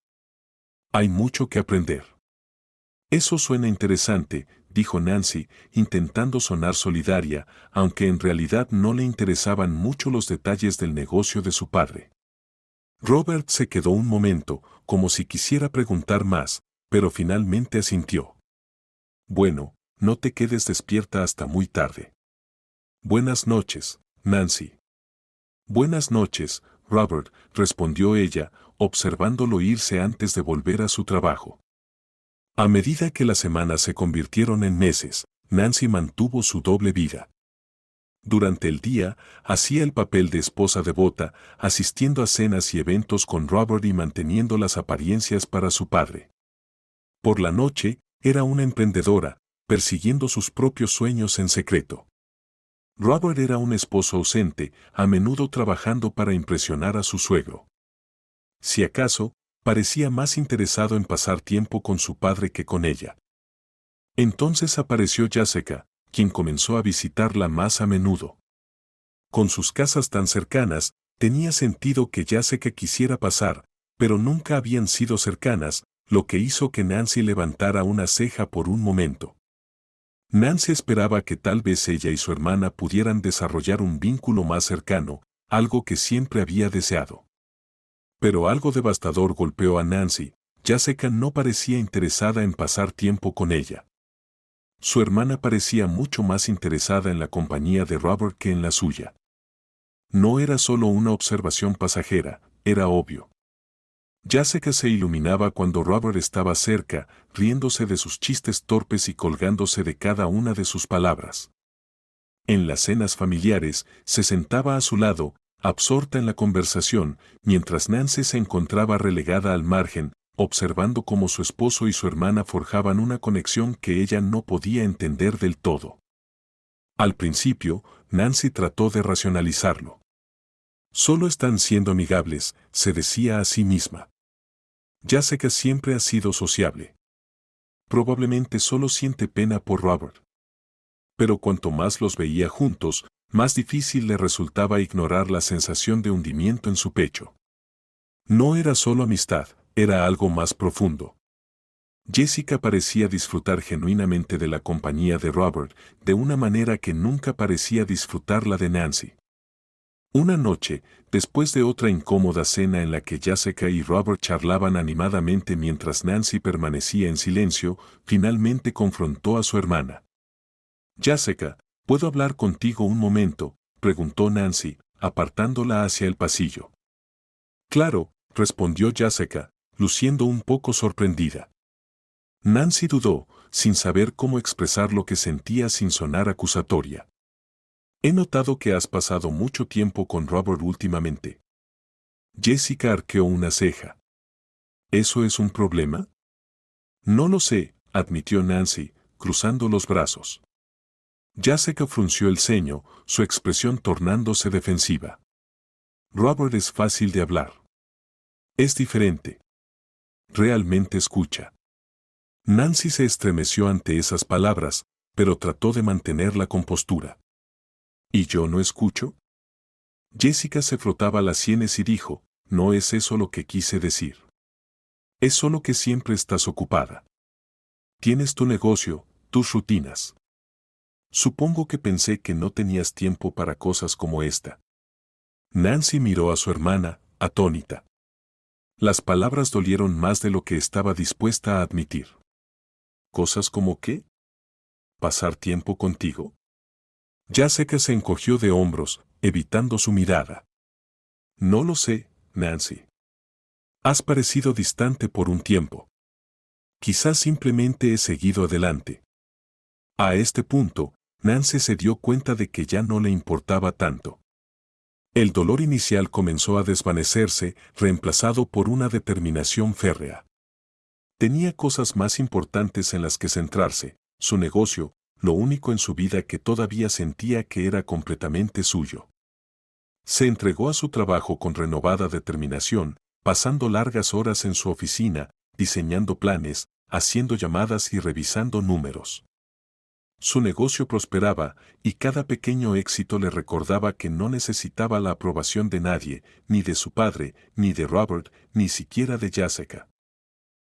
Hay mucho que aprender. Eso suena interesante, dijo Nancy, intentando sonar solidaria, aunque en realidad no le interesaban mucho los detalles del negocio de su padre. Robert se quedó un momento, como si quisiera preguntar más, pero finalmente asintió. Bueno, no te quedes despierta hasta muy tarde. Buenas noches, Nancy. Buenas noches, Robert, respondió ella, observándolo irse antes de volver a su trabajo. A medida que las semanas se convirtieron en meses, Nancy mantuvo su doble vida. Durante el día, hacía el papel de esposa devota, asistiendo a cenas y eventos con Robert y manteniendo las apariencias para su padre. Por la noche, era una emprendedora, persiguiendo sus propios sueños en secreto. Robert era un esposo ausente, a menudo trabajando para impresionar a su suegro. Si acaso, parecía más interesado en pasar tiempo con su padre que con ella. Entonces apareció Jessica, quien comenzó a visitarla más a menudo. Con sus casas tan cercanas, tenía sentido que Jessica quisiera pasar, pero nunca habían sido cercanas, lo que hizo que Nancy levantara una ceja por un momento. Nancy esperaba que tal vez ella y su hermana pudieran desarrollar un vínculo más cercano, algo que siempre había deseado. Pero algo devastador golpeó a Nancy. Jessica no parecía interesada en pasar tiempo con ella. Su hermana parecía mucho más interesada en la compañía de Robert que en la suya. No era solo una observación pasajera, era obvio. Jessica se iluminaba cuando Robert estaba cerca, riéndose de sus chistes torpes y colgándose de cada una de sus palabras. En las cenas familiares, se sentaba a su lado, absorta en la conversación, mientras Nancy se encontraba relegada al margen, observando cómo su esposo y su hermana forjaban una conexión que ella no podía entender del todo. Al principio, Nancy trató de racionalizarlo. Solo están siendo amigables, se decía a sí misma. Jessica siempre ha sido sociable. Probablemente solo siente pena por Robert. Pero cuanto más los veía juntos, más difícil le resultaba ignorar la sensación de hundimiento en su pecho. No era solo amistad, era algo más profundo. Jessica parecía disfrutar genuinamente de la compañía de Robert, de una manera que nunca parecía disfrutarla de Nancy. Una noche, después de otra incómoda cena en la que Jessica y Robert charlaban animadamente mientras Nancy permanecía en silencio, finalmente confrontó a su hermana. Jessica, ¿Puedo hablar contigo un momento?, preguntó Nancy, apartándola hacia el pasillo. Claro, respondió Jessica, luciendo un poco sorprendida. Nancy dudó, sin saber cómo expresar lo que sentía sin sonar acusatoria. He notado que has pasado mucho tiempo con Robert últimamente. Jessica arqueó una ceja. ¿Eso es un problema? No lo sé, admitió Nancy, cruzando los brazos. Jessica frunció el ceño, su expresión tornándose defensiva. Robert es fácil de hablar. Es diferente. Realmente escucha. Nancy se estremeció ante esas palabras, pero trató de mantener la compostura. ¿Y yo no escucho? Jessica se frotaba las sienes y dijo, no es eso lo que quise decir. Es solo que siempre estás ocupada. Tienes tu negocio, tus rutinas. Supongo que pensé que no tenías tiempo para cosas como esta. Nancy miró a su hermana, atónita. Las palabras dolieron más de lo que estaba dispuesta a admitir. ¿Cosas como qué? ¿Pasar tiempo contigo? Jessica se encogió de hombros, evitando su mirada. No lo sé, Nancy. Has parecido distante por un tiempo. Quizás simplemente he seguido adelante. A este punto, Nancy se dio cuenta de que ya no le importaba tanto. El dolor inicial comenzó a desvanecerse, reemplazado por una determinación férrea. Tenía cosas más importantes en las que centrarse, su negocio, lo único en su vida que todavía sentía que era completamente suyo. Se entregó a su trabajo con renovada determinación, pasando largas horas en su oficina, diseñando planes, haciendo llamadas y revisando números. Su negocio prosperaba, y cada pequeño éxito le recordaba que no necesitaba la aprobación de nadie, ni de su padre, ni de Robert, ni siquiera de Jessica.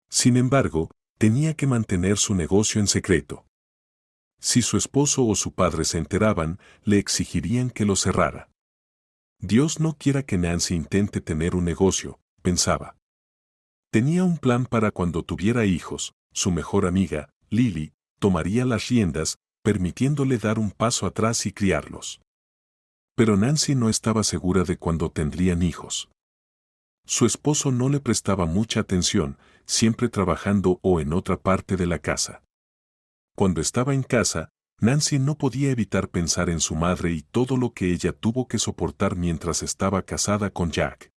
Sin embargo, tenía que mantener su negocio en secreto. Si su esposo o su padre se enteraban, le exigirían que lo cerrara. Dios no quiera que Nancy intente tener un negocio, pensaba. Tenía un plan para cuando tuviera hijos, su mejor amiga, Lily, tomaría las riendas, permitiéndole dar un paso atrás y criarlos. Pero Nancy no estaba segura de cuándo tendrían hijos. Su esposo no le prestaba mucha atención, siempre trabajando o en otra parte de la casa. Cuando estaba en casa, Nancy no podía evitar pensar en su madre y todo lo que ella tuvo que soportar mientras estaba casada con Jack.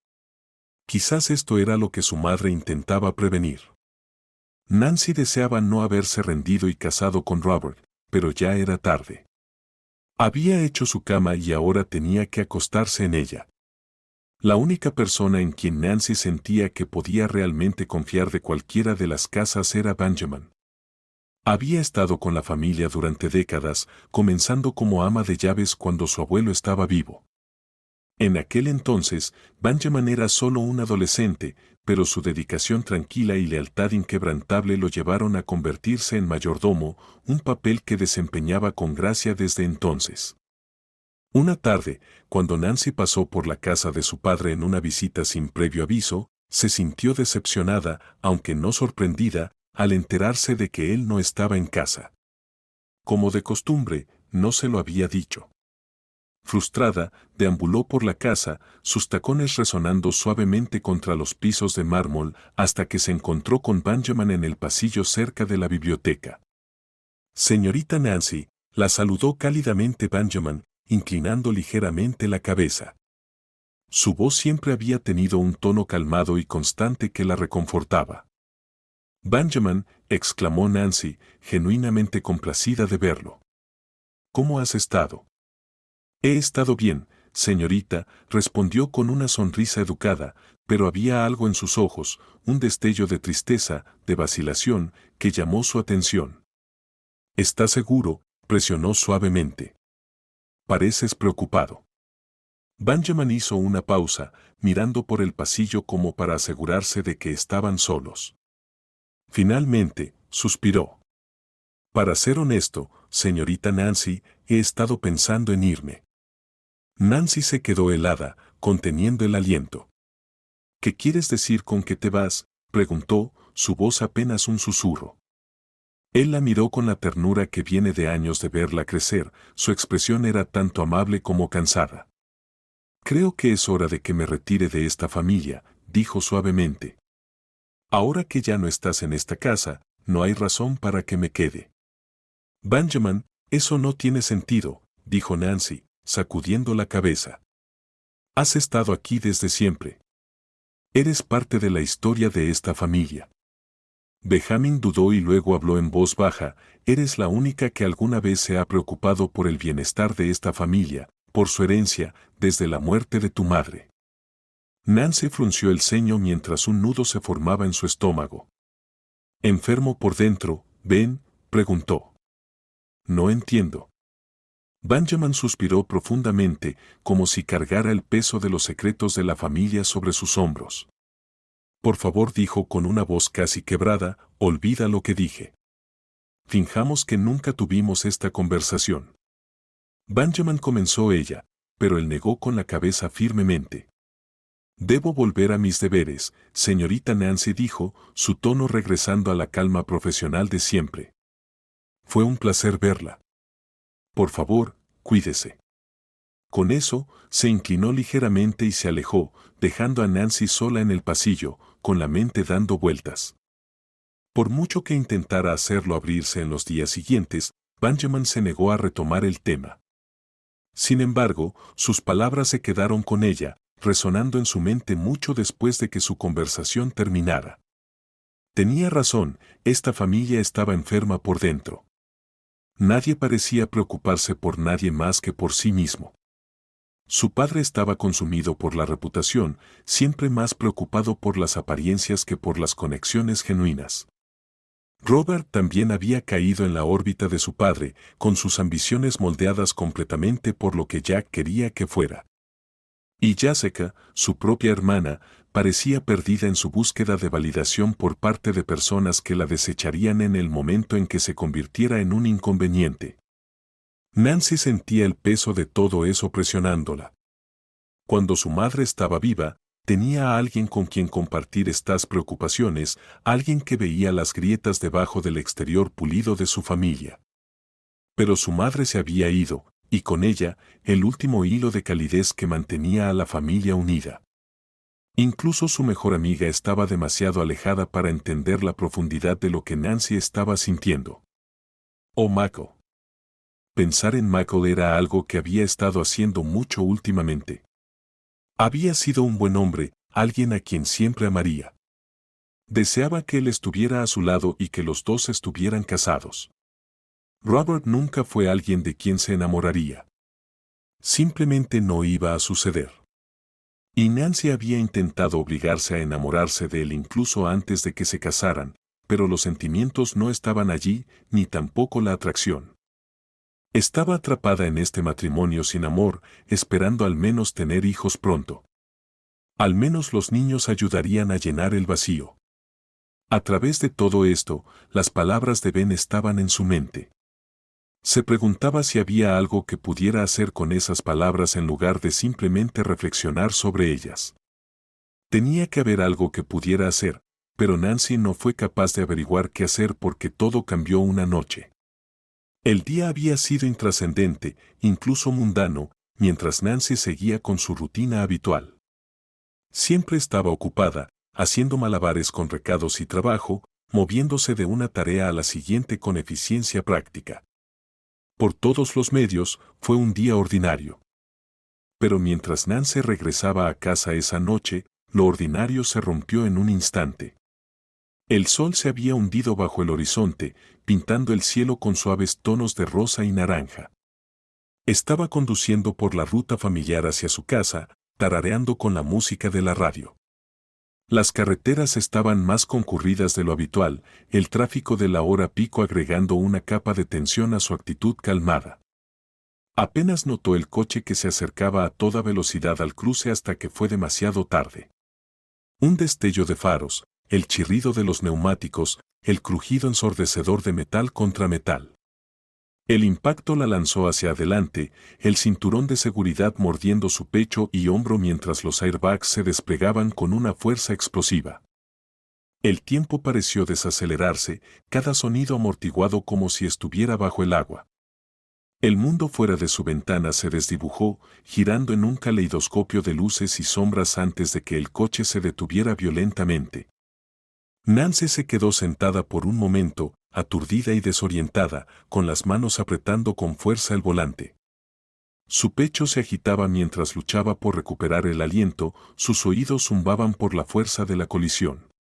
Quizás esto era lo que su madre intentaba prevenir. Nancy deseaba no haberse rendido y casado con Robert, pero ya era tarde. Había hecho su cama y ahora tenía que acostarse en ella. La única persona en quien Nancy sentía que podía realmente confiar de cualquiera de las casas era Benjamin. Había estado con la familia durante décadas, comenzando como ama de llaves cuando su abuelo estaba vivo. En aquel entonces, Benjamin era solo un adolescente, pero su dedicación tranquila y lealtad inquebrantable lo llevaron a convertirse en mayordomo, un papel que desempeñaba con gracia desde entonces. Una tarde, cuando Nancy pasó por la casa de su padre en una visita sin previo aviso, se sintió decepcionada, aunque no sorprendida, al enterarse de que él no estaba en casa. Como de costumbre, no se lo había dicho. Frustrada, deambuló por la casa, sus tacones resonando suavemente contra los pisos de mármol, hasta que se encontró con Benjamin en el pasillo cerca de la biblioteca. Señorita Nancy, la saludó cálidamente Benjamin, inclinando ligeramente la cabeza. Su voz siempre había tenido un tono calmado y constante que la reconfortaba. Benjamin, exclamó Nancy, genuinamente complacida de verlo. ¿Cómo has estado? He estado bien, señorita, respondió con una sonrisa educada, pero había algo en sus ojos, un destello de tristeza, de vacilación, que llamó su atención. ¿Estás seguro?, presionó suavemente. Pareces preocupado. Benjamin hizo una pausa, mirando por el pasillo como para asegurarse de que estaban solos. Finalmente, suspiró. Para ser honesto, señorita Nancy, he estado pensando en irme. Nancy se quedó helada, conteniendo el aliento. ¿Qué quieres decir con que te vas?, preguntó, su voz apenas un susurro. Él la miró con la ternura que viene de años de verla crecer, su expresión era tanto amable como cansada. Creo que es hora de que me retire de esta familia, dijo suavemente. Ahora que ya no estás en esta casa, no hay razón para que me quede. Benjamin, eso no tiene sentido, dijo Nancy, sacudiendo la cabeza. Has estado aquí desde siempre. Eres parte de la historia de esta familia. Benjamin dudó y luego habló en voz baja, eres la única que alguna vez se ha preocupado por el bienestar de esta familia, por su herencia, desde la muerte de tu madre. Nancy frunció el ceño mientras un nudo se formaba en su estómago. ¿Enfermo por dentro, Ben? Preguntó. No entiendo. Benjamin suspiró profundamente, como si cargara el peso de los secretos de la familia sobre sus hombros. Por favor, dijo con una voz casi quebrada, olvida lo que dije. Finjamos que nunca tuvimos esta conversación. Benjamin comenzó ella, pero él negó con la cabeza firmemente. Debo volver a mis deberes, señorita Nancy dijo, su tono regresando a la calma profesional de siempre. Fue un placer verla. Por favor, cuídese. Con eso, se inclinó ligeramente y se alejó, dejando a Nancy sola en el pasillo, con la mente dando vueltas. Por mucho que intentara hacerlo abrirse en los días siguientes, Benjamin se negó a retomar el tema. Sin embargo, sus palabras se quedaron con ella, resonando en su mente mucho después de que su conversación terminara. Tenía razón, esta familia estaba enferma por dentro. Nadie parecía preocuparse por nadie más que por sí mismo. Su padre estaba consumido por la reputación, siempre más preocupado por las apariencias que por las conexiones genuinas. Robert también había caído en la órbita de su padre, con sus ambiciones moldeadas completamente por lo que Jack quería que fuera. Y Jessica, su propia hermana, parecía perdida en su búsqueda de validación por parte de personas que la desecharían en el momento en que se convirtiera en un inconveniente. Nancy sentía el peso de todo eso presionándola. Cuando su madre estaba viva, tenía a alguien con quien compartir estas preocupaciones, alguien que veía las grietas debajo del exterior pulido de su familia. Pero su madre se había ido, y con ella, el último hilo de calidez que mantenía a la familia unida. Incluso su mejor amiga estaba demasiado alejada para entender la profundidad de lo que Nancy estaba sintiendo. Oh, Michael. Pensar en Michael era algo que había estado haciendo mucho últimamente. Había sido un buen hombre, alguien a quien siempre amaría. Deseaba que él estuviera a su lado y que los dos estuvieran casados. Robert nunca fue alguien de quien se enamoraría. Simplemente no iba a suceder. Y Nancy había intentado obligarse a enamorarse de él incluso antes de que se casaran, pero los sentimientos no estaban allí, ni tampoco la atracción. Estaba atrapada en este matrimonio sin amor, esperando al menos tener hijos pronto. Al menos los niños ayudarían a llenar el vacío. A través de todo esto, las palabras de Ben estaban en su mente. Se preguntaba si había algo que pudiera hacer con esas palabras en lugar de simplemente reflexionar sobre ellas. Tenía que haber algo que pudiera hacer, pero Nancy no fue capaz de averiguar qué hacer porque todo cambió una noche. El día había sido intrascendente, incluso mundano, mientras Nancy seguía con su rutina habitual. Siempre estaba ocupada, haciendo malabares con recados y trabajo, moviéndose de una tarea a la siguiente con eficiencia práctica. Por todos los medios, fue un día ordinario. Pero mientras Nancy regresaba a casa esa noche, lo ordinario se rompió en un instante. El sol se había hundido bajo el horizonte, pintando el cielo con suaves tonos de rosa y naranja. Estaba conduciendo por la ruta familiar hacia su casa, tarareando con la música de la radio. Las carreteras estaban más concurridas de lo habitual, el tráfico de la hora pico agregando una capa de tensión a su actitud calmada. Apenas notó el coche que se acercaba a toda velocidad al cruce hasta que fue demasiado tarde. Un destello de faros, el chirrido de los neumáticos, el crujido ensordecedor de metal contra metal. El impacto la lanzó hacia adelante, el cinturón de seguridad mordiendo su pecho y hombro mientras los airbags se desplegaban con una fuerza explosiva. El tiempo pareció desacelerarse, cada sonido amortiguado como si estuviera bajo el agua. El mundo fuera de su ventana se desdibujó, girando en un caleidoscopio de luces y sombras antes de que el coche se detuviera violentamente. Nancy se quedó sentada por un momento, aturdida y desorientada, con las manos apretando con fuerza el volante. Su pecho se agitaba mientras luchaba por recuperar el aliento, sus oídos zumbaban por la fuerza de la colisión.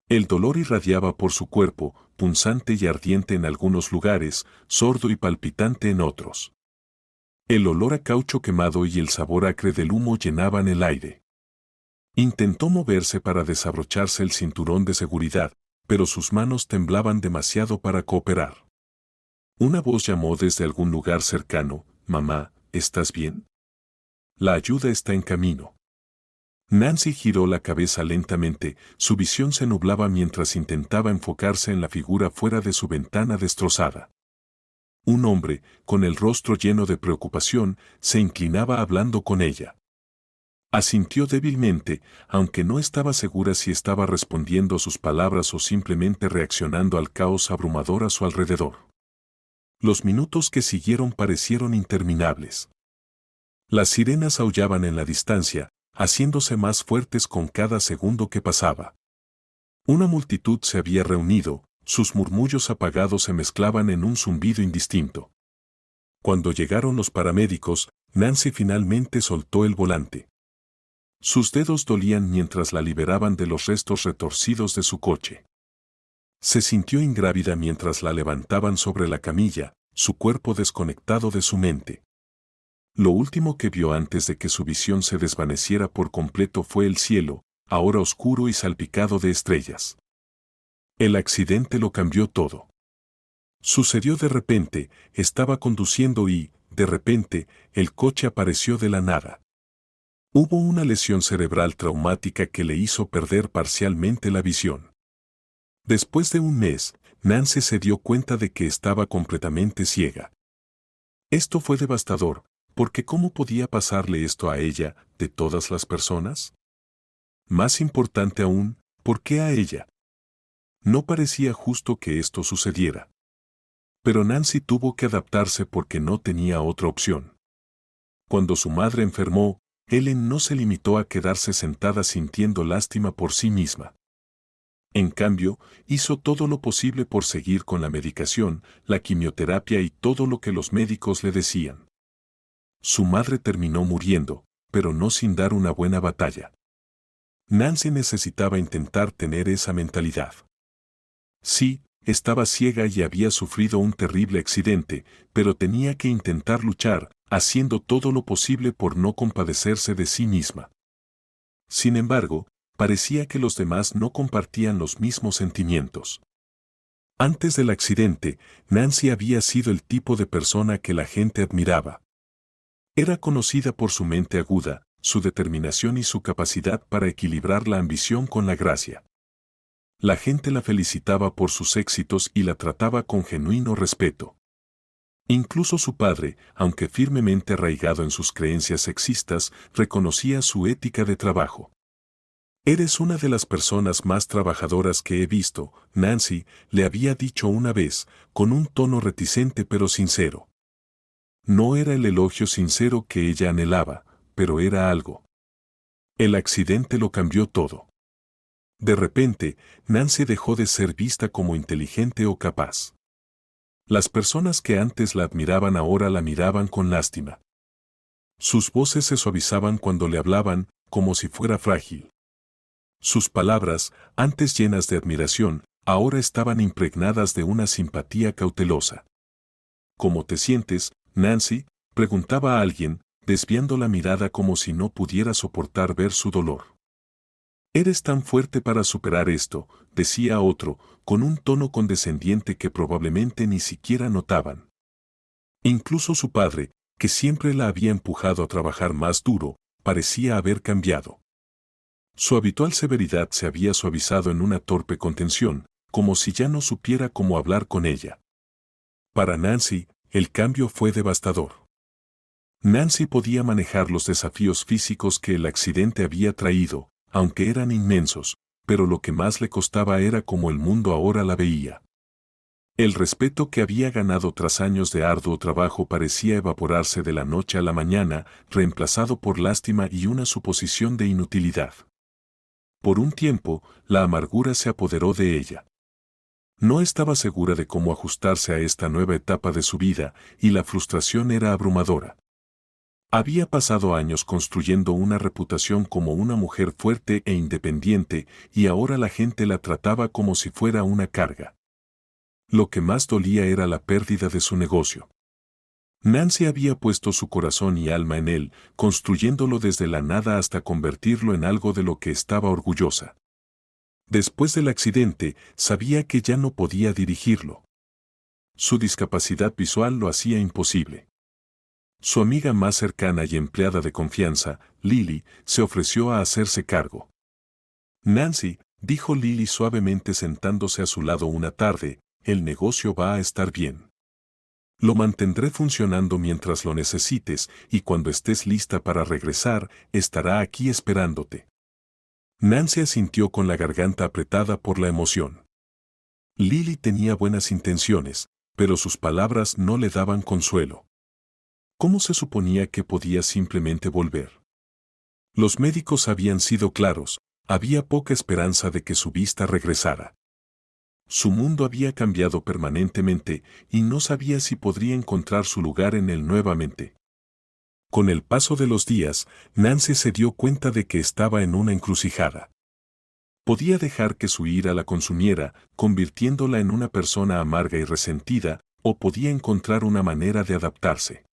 El dolor irradiaba por su cuerpo, punzante y ardiente en algunos lugares, sordo y palpitante en otros. El olor a caucho quemado y el sabor acre del humo llenaban el aire. Intentó moverse para desabrocharse el cinturón de seguridad, pero sus manos temblaban demasiado para cooperar. Una voz llamó desde algún lugar cercano: «Mamá, ¿estás bien? La ayuda está en camino». Nancy giró la cabeza lentamente, su visión se nublaba mientras intentaba enfocarse en la figura fuera de su ventana destrozada. Un hombre, con el rostro lleno de preocupación, se inclinaba hablando con ella. Asintió débilmente, aunque no estaba segura si estaba respondiendo a sus palabras o simplemente reaccionando al caos abrumador a su alrededor. Los minutos que siguieron parecieron interminables. Las sirenas aullaban en la distancia, haciéndose más fuertes con cada segundo que pasaba. Una multitud se había reunido, sus murmullos apagados se mezclaban en un zumbido indistinto. Cuando llegaron los paramédicos, Nancy finalmente soltó el volante. Sus dedos dolían mientras la liberaban de los restos retorcidos de su coche. Se sintió ingrávida mientras la levantaban sobre la camilla, su cuerpo desconectado de su mente. Lo último que vio antes de que su visión se desvaneciera por completo fue el cielo, ahora oscuro y salpicado de estrellas. El accidente lo cambió todo. Sucedió de repente, estaba conduciendo y, de repente, el coche apareció de la nada. Hubo una lesión cerebral traumática que le hizo perder parcialmente la visión. Después de un mes, Nancy se dio cuenta de que estaba completamente ciega. Esto fue devastador, porque ¿cómo podía pasarle esto a ella, de todas las personas? Más importante aún, ¿por qué a ella? No parecía justo que esto sucediera. Pero Nancy tuvo que adaptarse porque no tenía otra opción. Cuando su madre enfermó, Ellen no se limitó a quedarse sentada sintiendo lástima por sí misma. En cambio, hizo todo lo posible por seguir con la medicación, la quimioterapia y todo lo que los médicos le decían. Su madre terminó muriendo, pero no sin dar una buena batalla. Nancy necesitaba intentar tener esa mentalidad. Sí, estaba ciega y había sufrido un terrible accidente, pero tenía que intentar luchar, haciendo todo lo posible por no compadecerse de sí misma. Sin embargo, parecía que los demás no compartían los mismos sentimientos. Antes del accidente, Nancy había sido el tipo de persona que la gente admiraba. Era conocida por su mente aguda, su determinación y su capacidad para equilibrar la ambición con la gracia. La gente la felicitaba por sus éxitos y la trataba con genuino respeto. Incluso su padre, aunque firmemente arraigado en sus creencias sexistas, reconocía su ética de trabajo. «Eres una de las personas más trabajadoras que he visto», Nancy le había dicho una vez, con un tono reticente pero sincero. No era el elogio sincero que ella anhelaba, pero era algo. El accidente lo cambió todo. De repente, Nancy dejó de ser vista como inteligente o capaz. Las personas que antes la admiraban ahora la miraban con lástima. Sus voces se suavizaban cuando le hablaban, como si fuera frágil. Sus palabras, antes llenas de admiración, ahora estaban impregnadas de una simpatía cautelosa. «¿Cómo te sientes, Nancy?», preguntaba a alguien, desviando la mirada como si no pudiera soportar ver su dolor. «Eres tan fuerte para superar esto», decía otro, con un tono condescendiente que probablemente ni siquiera notaban. Incluso su padre, que siempre la había empujado a trabajar más duro, parecía haber cambiado. Su habitual severidad se había suavizado en una torpe contención, como si ya no supiera cómo hablar con ella. Para Nancy, el cambio fue devastador. Nancy podía manejar los desafíos físicos que el accidente había traído, aunque eran inmensos, pero lo que más le costaba era cómo el mundo ahora la veía. El respeto que había ganado tras años de arduo trabajo parecía evaporarse de la noche a la mañana, reemplazado por lástima y una suposición de inutilidad. Por un tiempo, la amargura se apoderó de ella. No estaba segura de cómo ajustarse a esta nueva etapa de su vida, y la frustración era abrumadora. Había pasado años construyendo una reputación como una mujer fuerte e independiente, y ahora la gente la trataba como si fuera una carga. Lo que más dolía era la pérdida de su negocio. Nancy había puesto su corazón y alma en él, construyéndolo desde la nada hasta convertirlo en algo de lo que estaba orgullosa. Después del accidente, sabía que ya no podía dirigirlo. Su discapacidad visual lo hacía imposible. Su amiga más cercana y empleada de confianza, Lily, se ofreció a hacerse cargo. Nancy, dijo Lily suavemente sentándose a su lado una tarde, el negocio va a estar bien. Lo mantendré funcionando mientras lo necesites y cuando estés lista para regresar, estará aquí esperándote. Nancy asintió con la garganta apretada por la emoción. Lily tenía buenas intenciones, pero sus palabras no le daban consuelo. ¿Cómo se suponía que podía simplemente volver? Los médicos habían sido claros, había poca esperanza de que su vista regresara. Su mundo había cambiado permanentemente y no sabía si podría encontrar su lugar en él nuevamente. Con el paso de los días, Nancy se dio cuenta de que estaba en una encrucijada. Podía dejar que su ira la consumiera, convirtiéndola en una persona amarga y resentida, o podía encontrar una manera de adaptarse.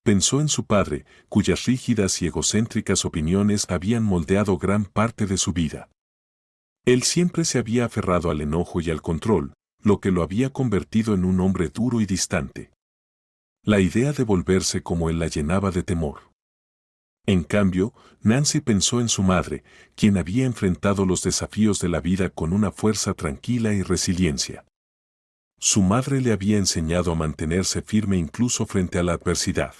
Pensó en su padre, cuyas rígidas y egocéntricas opiniones habían moldeado gran parte de su vida. Él siempre se había aferrado al enojo y al control, lo que lo había convertido en un hombre duro y distante. La idea de volverse como él la llenaba de temor. En cambio, Nancy pensó en su madre, quien había enfrentado los desafíos de la vida con una fuerza tranquila y resiliencia. Su madre le había enseñado a mantenerse firme incluso frente a la adversidad.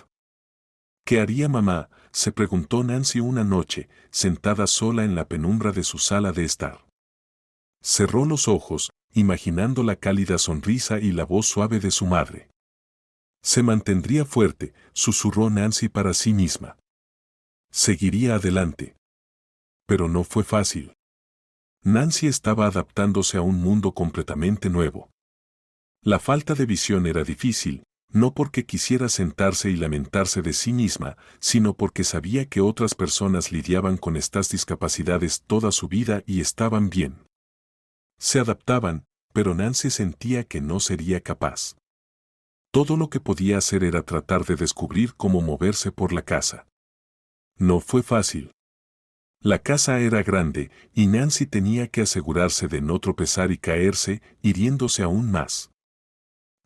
¿Qué haría mamá?, se preguntó Nancy una noche, sentada sola en la penumbra de su sala de estar. Cerró los ojos, imaginando la cálida sonrisa y la voz suave de su madre. Se mantendría fuerte, susurró Nancy para sí misma. Seguiría adelante. Pero no fue fácil. Nancy estaba adaptándose a un mundo completamente nuevo. La falta de visión era difícil, no porque quisiera sentarse y lamentarse de sí misma, sino porque sabía que otras personas lidiaban con estas discapacidades toda su vida y estaban bien. Se adaptaban, pero Nancy sentía que no sería capaz. Todo lo que podía hacer era tratar de descubrir cómo moverse por la casa. No fue fácil. La casa era grande, y Nancy tenía que asegurarse de no tropezar y caerse, hiriéndose aún más.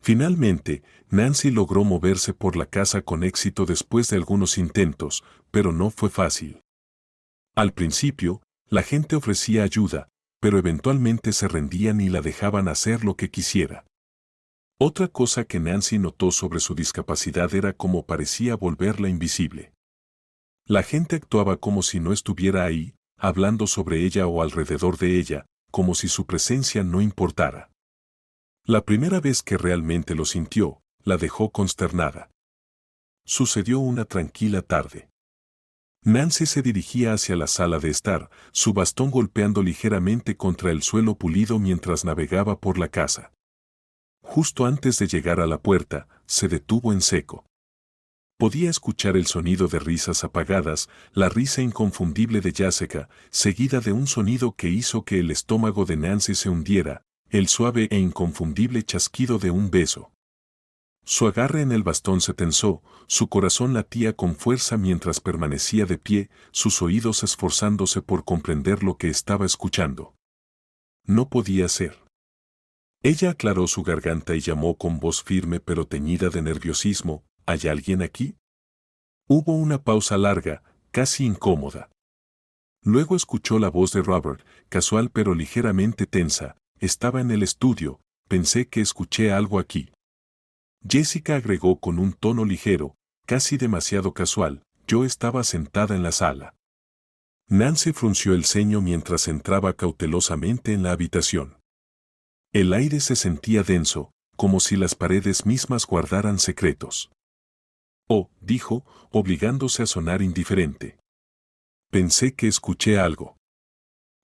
Finalmente, Nancy logró moverse por la casa con éxito después de algunos intentos, pero no fue fácil. Al principio, la gente ofrecía ayuda, pero eventualmente se rendían y la dejaban hacer lo que quisiera. Otra cosa que Nancy notó sobre su discapacidad era cómo parecía volverla invisible. La gente actuaba como si no estuviera ahí, hablando sobre ella o alrededor de ella, como si su presencia no importara. La primera vez que realmente lo sintió, la dejó consternada. Sucedió una tranquila tarde. Nancy se dirigía hacia la sala de estar, su bastón golpeando ligeramente contra el suelo pulido mientras navegaba por la casa. Justo antes de llegar a la puerta, se detuvo en seco. Podía escuchar el sonido de risas apagadas, la risa inconfundible de Jessica, seguida de un sonido que hizo que el estómago de Nancy se hundiera, el suave e inconfundible chasquido de un beso. Su agarre en el bastón se tensó, su corazón latía con fuerza mientras permanecía de pie, sus oídos esforzándose por comprender lo que estaba escuchando. No podía ser. Ella aclaró su garganta y llamó con voz firme pero teñida de nerviosismo, ¿hay alguien aquí? Hubo una pausa larga, casi incómoda. Luego escuchó la voz de Robert, casual pero ligeramente tensa. Estaba en el estudio, pensé que escuché algo aquí. Jessica agregó con un tono ligero, casi demasiado casual, yo estaba sentada en la sala. Nancy frunció el ceño mientras entraba cautelosamente en la habitación. El aire se sentía denso, como si las paredes mismas guardaran secretos. Oh, dijo, obligándose a sonar indiferente. Pensé que escuché algo.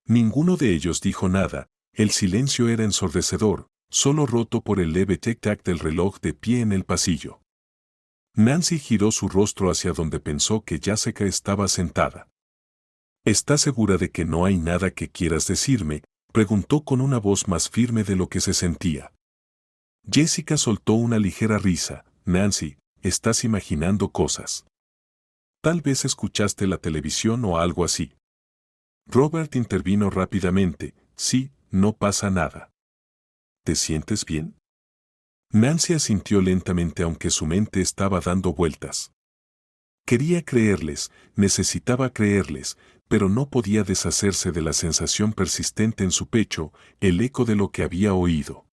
Ninguno de ellos dijo nada, el silencio era ensordecedor, solo roto por el leve tic-tac del reloj de pie en el pasillo. Nancy giró su rostro hacia donde pensó que Jessica estaba sentada. ¿Estás segura de que no hay nada que quieras decirme?, preguntó con una voz más firme de lo que se sentía. Jessica soltó una ligera risa. Nancy, estás imaginando cosas. Tal vez escuchaste la televisión o algo así. Robert intervino rápidamente. Sí, no pasa nada. ¿Te sientes bien? Nancy asintió lentamente aunque su mente estaba dando vueltas. Quería creerles, necesitaba creerles, pero no podía deshacerse de la sensación persistente en su pecho, el eco de lo que había oído.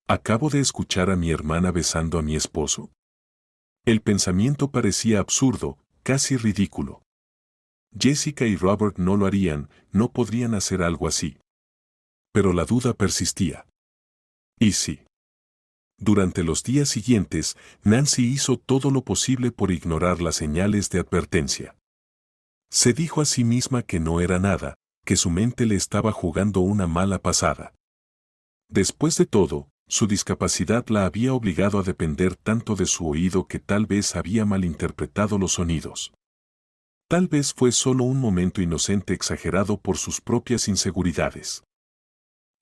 ¿Acabo de escuchar a mi hermana besando a mi esposo? El pensamiento parecía absurdo, casi ridículo. Jessica y Robert no lo harían, no podrían hacer algo así. Pero la duda persistía. ¿Y sí? Durante los días siguientes, Nancy hizo todo lo posible por ignorar las señales de advertencia. Se dijo a sí misma que no era nada, que su mente le estaba jugando una mala pasada. Después de todo, su discapacidad la había obligado a depender tanto de su oído que tal vez había malinterpretado los sonidos. Tal vez fue solo un momento inocente exagerado por sus propias inseguridades.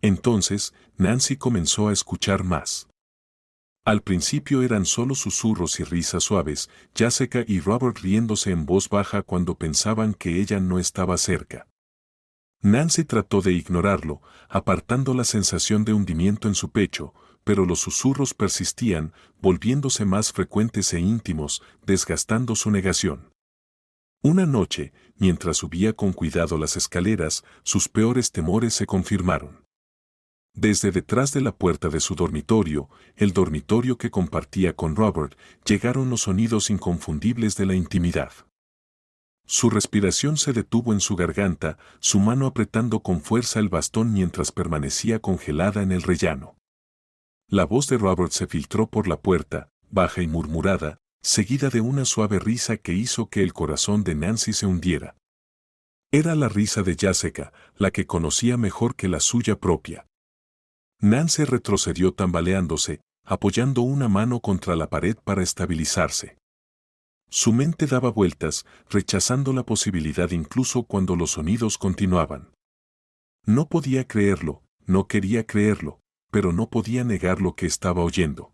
Entonces, Nancy comenzó a escuchar más. Al principio eran solo susurros y risas suaves, Jessica y Robert riéndose en voz baja cuando pensaban que ella no estaba cerca. Nancy trató de ignorarlo, apartando la sensación de hundimiento en su pecho, pero los susurros persistían, volviéndose más frecuentes e íntimos, desgastando su negación. Una noche, mientras subía con cuidado las escaleras, sus peores temores se confirmaron. Desde detrás de la puerta de su dormitorio, el dormitorio que compartía con Robert, llegaron los sonidos inconfundibles de la intimidad. Su respiración se detuvo en su garganta, su mano apretando con fuerza el bastón mientras permanecía congelada en el rellano. La voz de Robert se filtró por la puerta, baja y murmurada, seguida de una suave risa que hizo que el corazón de Nancy se hundiera. Era la risa de Jessica, la que conocía mejor que la suya propia. Nancy retrocedió tambaleándose, apoyando una mano contra la pared para estabilizarse. Su mente daba vueltas, rechazando la posibilidad incluso cuando los sonidos continuaban. No podía creerlo, no quería creerlo, pero no podía negar lo que estaba oyendo.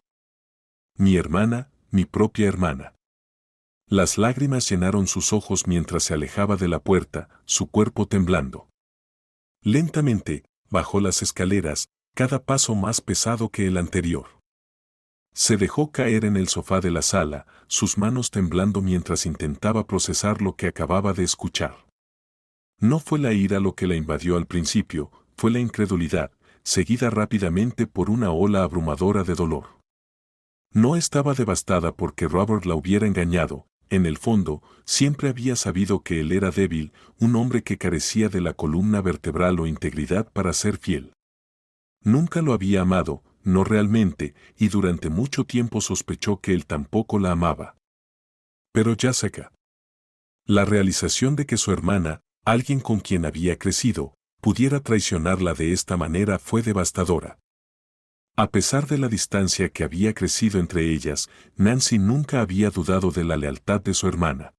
Mi hermana, mi propia hermana. Las lágrimas llenaron sus ojos mientras se alejaba de la puerta, su cuerpo temblando. Lentamente, bajó las escaleras, cada paso más pesado que el anterior. Se dejó caer en el sofá de la sala, sus manos temblando mientras intentaba procesar lo que acababa de escuchar. No fue la ira lo que la invadió al principio, fue la incredulidad, seguida rápidamente por una ola abrumadora de dolor. No estaba devastada porque Robert la hubiera engañado, en el fondo, siempre había sabido que él era débil, un hombre que carecía de la columna vertebral o integridad para ser fiel. Nunca lo había amado, no realmente, y durante mucho tiempo sospechó que él tampoco la amaba. Pero Jessica. La realización de que su hermana, alguien con quien había crecido, pudiera traicionarla de esta manera fue devastadora. A pesar de la distancia que había crecido entre ellas, Nancy nunca había dudado de la lealtad de su hermana.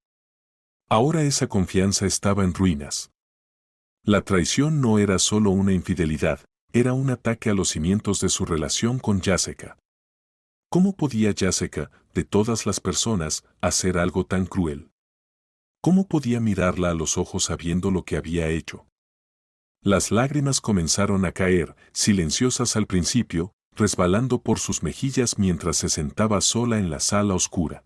Ahora esa confianza estaba en ruinas. La traición no era solo una infidelidad, era un ataque a los cimientos de su relación con Jessica. ¿Cómo podía Jessica, de todas las personas, hacer algo tan cruel? ¿Cómo podía mirarla a los ojos sabiendo lo que había hecho? Las lágrimas comenzaron a caer, silenciosas al principio, resbalando por sus mejillas mientras se sentaba sola en la sala oscura.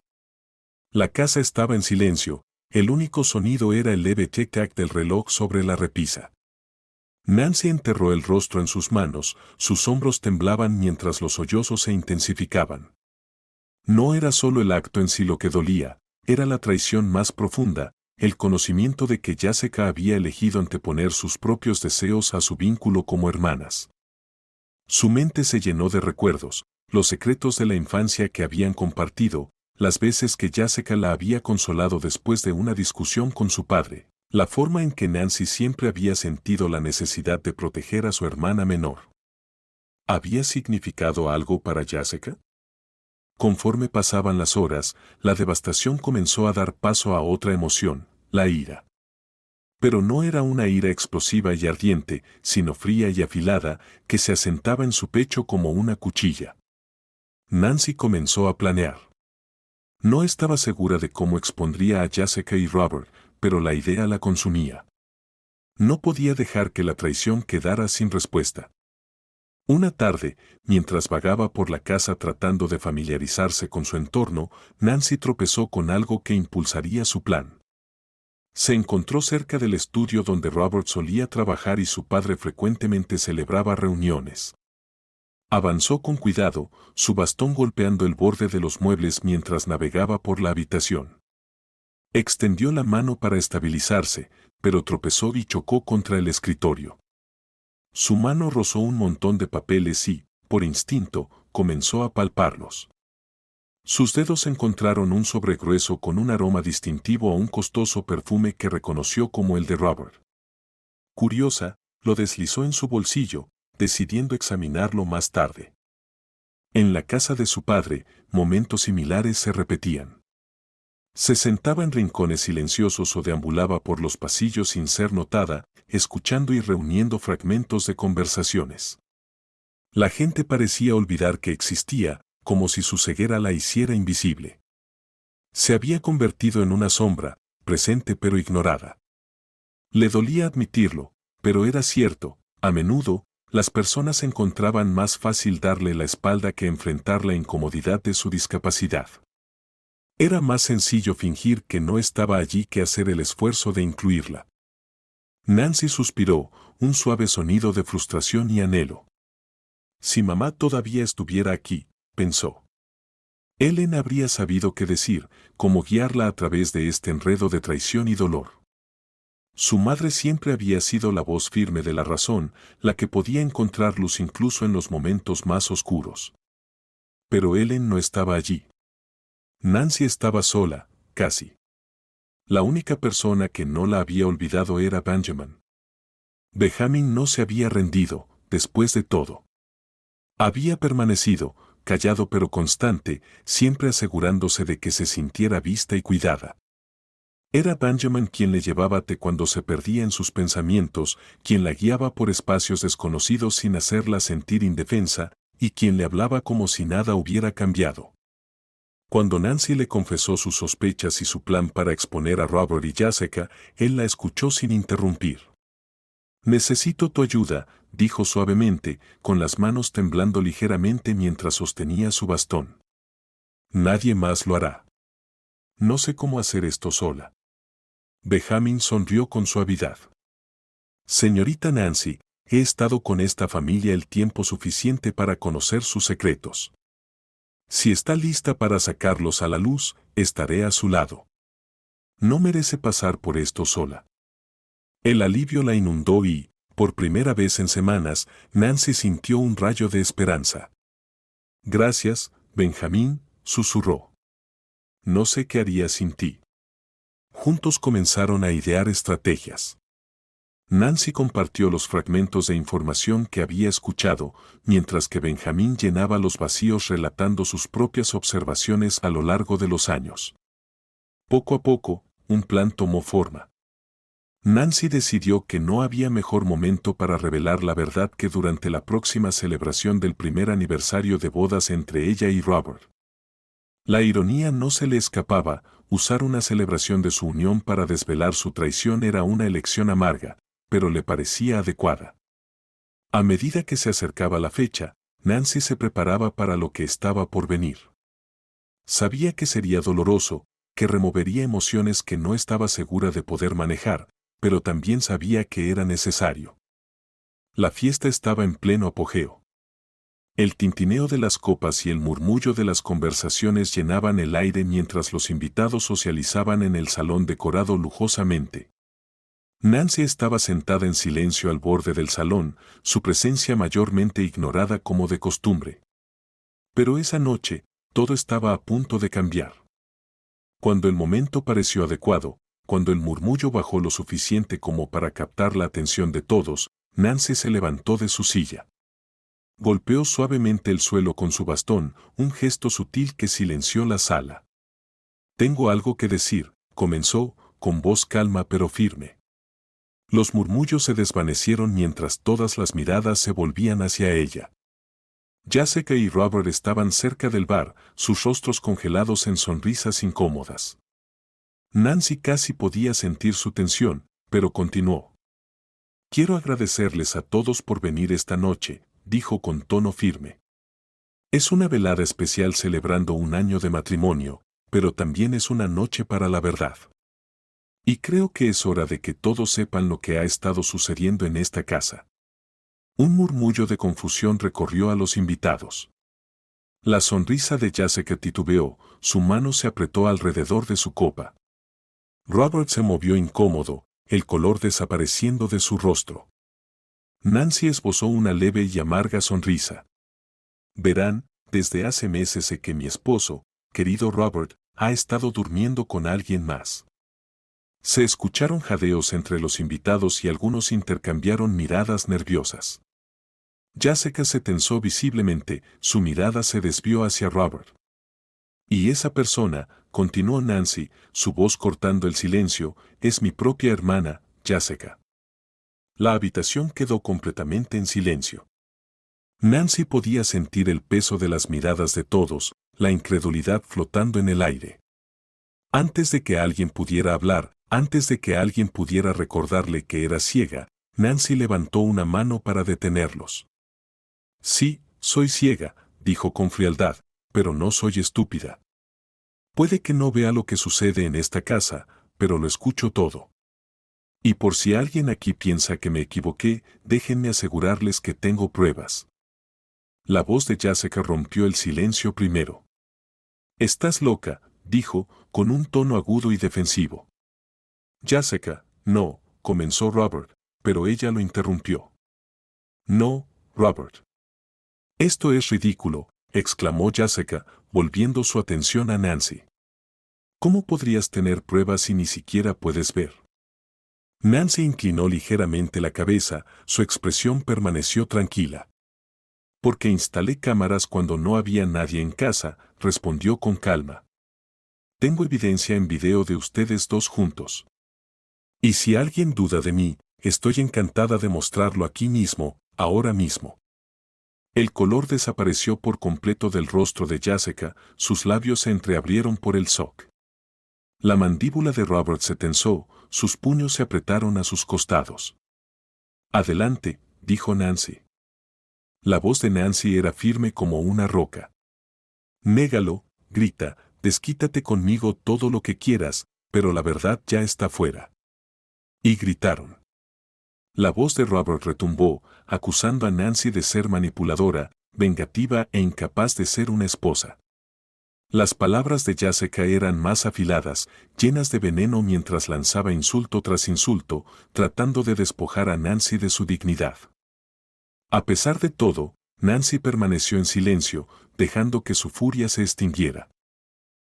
La casa estaba en silencio, el único sonido era el leve tic-tac del reloj sobre la repisa. Nancy enterró el rostro en sus manos, sus hombros temblaban mientras los sollozos se intensificaban. No era solo el acto en sí lo que dolía, era la traición más profunda, el conocimiento de que Jessica había elegido anteponer sus propios deseos a su vínculo como hermanas. Su mente se llenó de recuerdos, los secretos de la infancia que habían compartido, las veces que Jessica la había consolado después de una discusión con su padre, la forma en que Nancy siempre había sentido la necesidad de proteger a su hermana menor. ¿Había significado algo para Jessica? Conforme pasaban las horas, la devastación comenzó a dar paso a otra emoción, la ira. Pero no era una ira explosiva y ardiente, sino fría y afilada, que se asentaba en su pecho como una cuchilla. Nancy comenzó a planear. No estaba segura de cómo expondría a Jessica y Robert, pero la idea la consumía. No podía dejar que la traición quedara sin respuesta. Una tarde, mientras vagaba por la casa tratando de familiarizarse con su entorno, Nancy tropezó con algo que impulsaría su plan. Se encontró cerca del estudio donde Robert solía trabajar y su padre frecuentemente celebraba reuniones. Avanzó con cuidado, su bastón golpeando el borde de los muebles mientras navegaba por la habitación. Extendió la mano para estabilizarse, pero tropezó y chocó contra el escritorio. Su mano rozó un montón de papeles y, por instinto, comenzó a palparlos. Sus dedos encontraron un sobre grueso con un aroma distintivo a un costoso perfume que reconoció como el de Robert. Curiosa, lo deslizó en su bolsillo, decidiendo examinarlo más tarde. En la casa de su padre, momentos similares se repetían. Se sentaba en rincones silenciosos o deambulaba por los pasillos sin ser notada, escuchando y reuniendo fragmentos de conversaciones. La gente parecía olvidar que existía, como si su ceguera la hiciera invisible. Se había convertido en una sombra, presente pero ignorada. Le dolía admitirlo, pero era cierto, a menudo, las personas encontraban más fácil darle la espalda que enfrentar la incomodidad de su discapacidad. Era más sencillo fingir que no estaba allí que hacer el esfuerzo de incluirla. Nancy suspiró, un suave sonido de frustración y anhelo. Si mamá todavía estuviera aquí, pensó. Ellen habría sabido qué decir, cómo guiarla a través de este enredo de traición y dolor. Su madre siempre había sido la voz firme de la razón, la que podía encontrar luz incluso en los momentos más oscuros. Pero Ellen no estaba allí. Nancy estaba sola, casi. La única persona que no la había olvidado era Benjamin. Benjamin no se había rendido, después de todo. Había permanecido, callado pero constante, siempre asegurándose de que se sintiera vista y cuidada. Era Benjamin quien le llevaba té cuando se perdía en sus pensamientos, quien la guiaba por espacios desconocidos sin hacerla sentir indefensa, y quien le hablaba como si nada hubiera cambiado. Cuando Nancy le confesó sus sospechas y su plan para exponer a Robert y Jessica, él la escuchó sin interrumpir. «Necesito tu ayuda», dijo suavemente, con las manos temblando ligeramente mientras sostenía su bastón. «Nadie más lo hará. No sé cómo hacer esto sola». Benjamin sonrió con suavidad. «Señorita Nancy, he estado con esta familia el tiempo suficiente para conocer sus secretos. Si está lista para sacarlos a la luz, estaré a su lado. No merece pasar por esto sola». El alivio la inundó y, por primera vez en semanas, Nancy sintió un rayo de esperanza. «Gracias, Benjamín», susurró. «No sé qué haría sin ti». Juntos comenzaron a idear estrategias. Nancy compartió los fragmentos de información que había escuchado, mientras que Benjamín llenaba los vacíos relatando sus propias observaciones a lo largo de los años. Poco a poco, un plan tomó forma. Nancy decidió que no había mejor momento para revelar la verdad que durante la próxima celebración del primer aniversario de bodas entre ella y Robert. La ironía no se le escapaba, usar una celebración de su unión para desvelar su traición era una elección amarga, pero le parecía adecuada. A medida que se acercaba la fecha, Nancy se preparaba para lo que estaba por venir. Sabía que sería doloroso, que removería emociones que no estaba segura de poder manejar, pero también sabía que era necesario. La fiesta estaba en pleno apogeo. El tintineo de las copas y el murmullo de las conversaciones llenaban el aire mientras los invitados socializaban en el salón decorado lujosamente. Nancy estaba sentada en silencio al borde del salón, su presencia mayormente ignorada como de costumbre. Pero esa noche, todo estaba a punto de cambiar. Cuando el momento pareció adecuado, cuando el murmullo bajó lo suficiente como para captar la atención de todos, Nancy se levantó de su silla. Golpeó suavemente el suelo con su bastón, un gesto sutil que silenció la sala. «Tengo algo que decir», comenzó, con voz calma pero firme. Los murmullos se desvanecieron mientras todas las miradas se volvían hacia ella. Jessica y Robert estaban cerca del bar, sus rostros congelados en sonrisas incómodas. Nancy casi podía sentir su tensión, pero continuó. «Quiero agradecerles a todos por venir esta noche», dijo con tono firme. «Es una velada especial celebrando un año de matrimonio, pero también es una noche para la verdad. Y creo que es hora de que todos sepan lo que ha estado sucediendo en esta casa». Un murmullo de confusión recorrió a los invitados. La sonrisa de Jessica titubeó, su mano se apretó alrededor de su copa. Robert se movió incómodo, el color desapareciendo de su rostro. Nancy esbozó una leve y amarga sonrisa. «Verán, desde hace meses sé que mi esposo, querido Robert, ha estado durmiendo con alguien más». Se escucharon jadeos entre los invitados y algunos intercambiaron miradas nerviosas. Jessica se tensó visiblemente, su mirada se desvió hacia Robert. «Y esa persona», continuó Nancy, su voz cortando el silencio, «es mi propia hermana, Jessica». La habitación quedó completamente en silencio. Nancy podía sentir el peso de las miradas de todos, la incredulidad flotando en el aire. Antes de que alguien pudiera hablar, antes de que alguien pudiera recordarle que era ciega, Nancy levantó una mano para detenerlos. «Sí, soy ciega», dijo con frialdad, «pero no soy estúpida. Puede que no vea lo que sucede en esta casa, pero lo escucho todo. Y por si alguien aquí piensa que me equivoqué, déjenme asegurarles que tengo pruebas». La voz de Jessica rompió el silencio primero. «Estás loca», dijo, con un tono agudo y defensivo. «Jessica, no», comenzó Robert, pero ella lo interrumpió. «No, Robert». «Esto es ridículo», exclamó Jessica, volviendo su atención a Nancy. «¿Cómo podrías tener pruebas si ni siquiera puedes ver?» Nancy inclinó ligeramente la cabeza, su expresión permaneció tranquila. «Porque instalé cámaras cuando no había nadie en casa», respondió con calma. «Tengo evidencia en video de ustedes dos juntos. Y si alguien duda de mí, estoy encantada de mostrarlo aquí mismo, ahora mismo». El color desapareció por completo del rostro de Jessica, sus labios se entreabrieron por el shock. La mandíbula de Robert se tensó, sus puños se apretaron a sus costados. «Adelante», dijo Nancy. La voz de Nancy era firme como una roca. «Négalo», grita, «desquítate conmigo todo lo que quieras, pero la verdad ya está fuera». Y gritaron. La voz de Robert retumbó, acusando a Nancy de ser manipuladora, vengativa e incapaz de ser una esposa. Las palabras de Jessica eran más afiladas, llenas de veneno mientras lanzaba insulto tras insulto, tratando de despojar a Nancy de su dignidad. A pesar de todo, Nancy permaneció en silencio, dejando que su furia se extinguiera.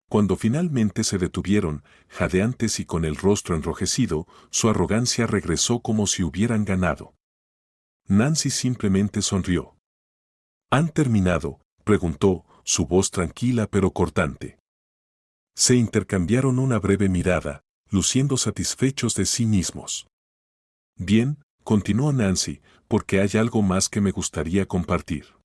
Cuando finalmente se detuvieron, jadeantes y con el rostro enrojecido, su arrogancia regresó como si hubieran ganado. Nancy simplemente sonrió. «¿Han terminado?», preguntó, su voz tranquila pero cortante. Se intercambiaron una breve mirada, luciendo satisfechos de sí mismos. «Bien», continuó Nancy, «porque hay algo más que me gustaría compartir».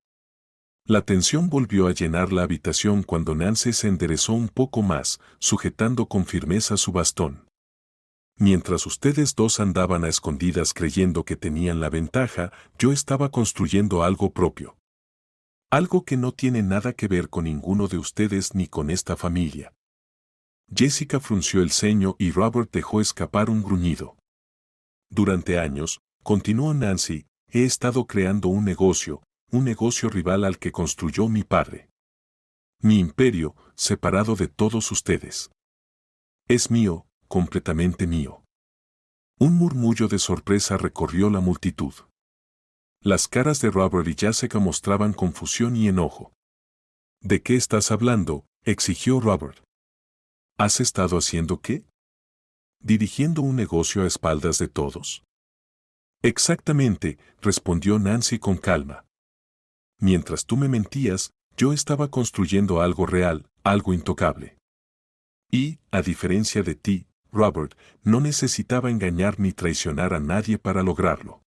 La tensión volvió a llenar la habitación cuando Nancy se enderezó un poco más, sujetando con firmeza su bastón. «Mientras ustedes dos andaban a escondidas creyendo que tenían la ventaja, yo estaba construyendo algo propio. Algo que no tiene nada que ver con ninguno de ustedes ni con esta familia». Jessica frunció el ceño y Robert dejó escapar un gruñido. «Durante años», continuó Nancy, «he estado creando un negocio un negocio rival al que construyó mi padre. Mi imperio, separado de todos ustedes. Es mío, completamente mío. Un murmullo de sorpresa recorrió la multitud. Las caras de Robert y Jessica mostraban confusión y enojo. ¿De qué estás hablando?, exigió Robert. ¿Has estado haciendo qué? ¿Dirigiendo un negocio a espaldas de todos? Exactamente, respondió Nancy con calma. Mientras tú me mentías, yo estaba construyendo algo real, algo intocable. Y, a diferencia de ti, Robert, no necesitaba engañar ni traicionar a nadie para lograrlo.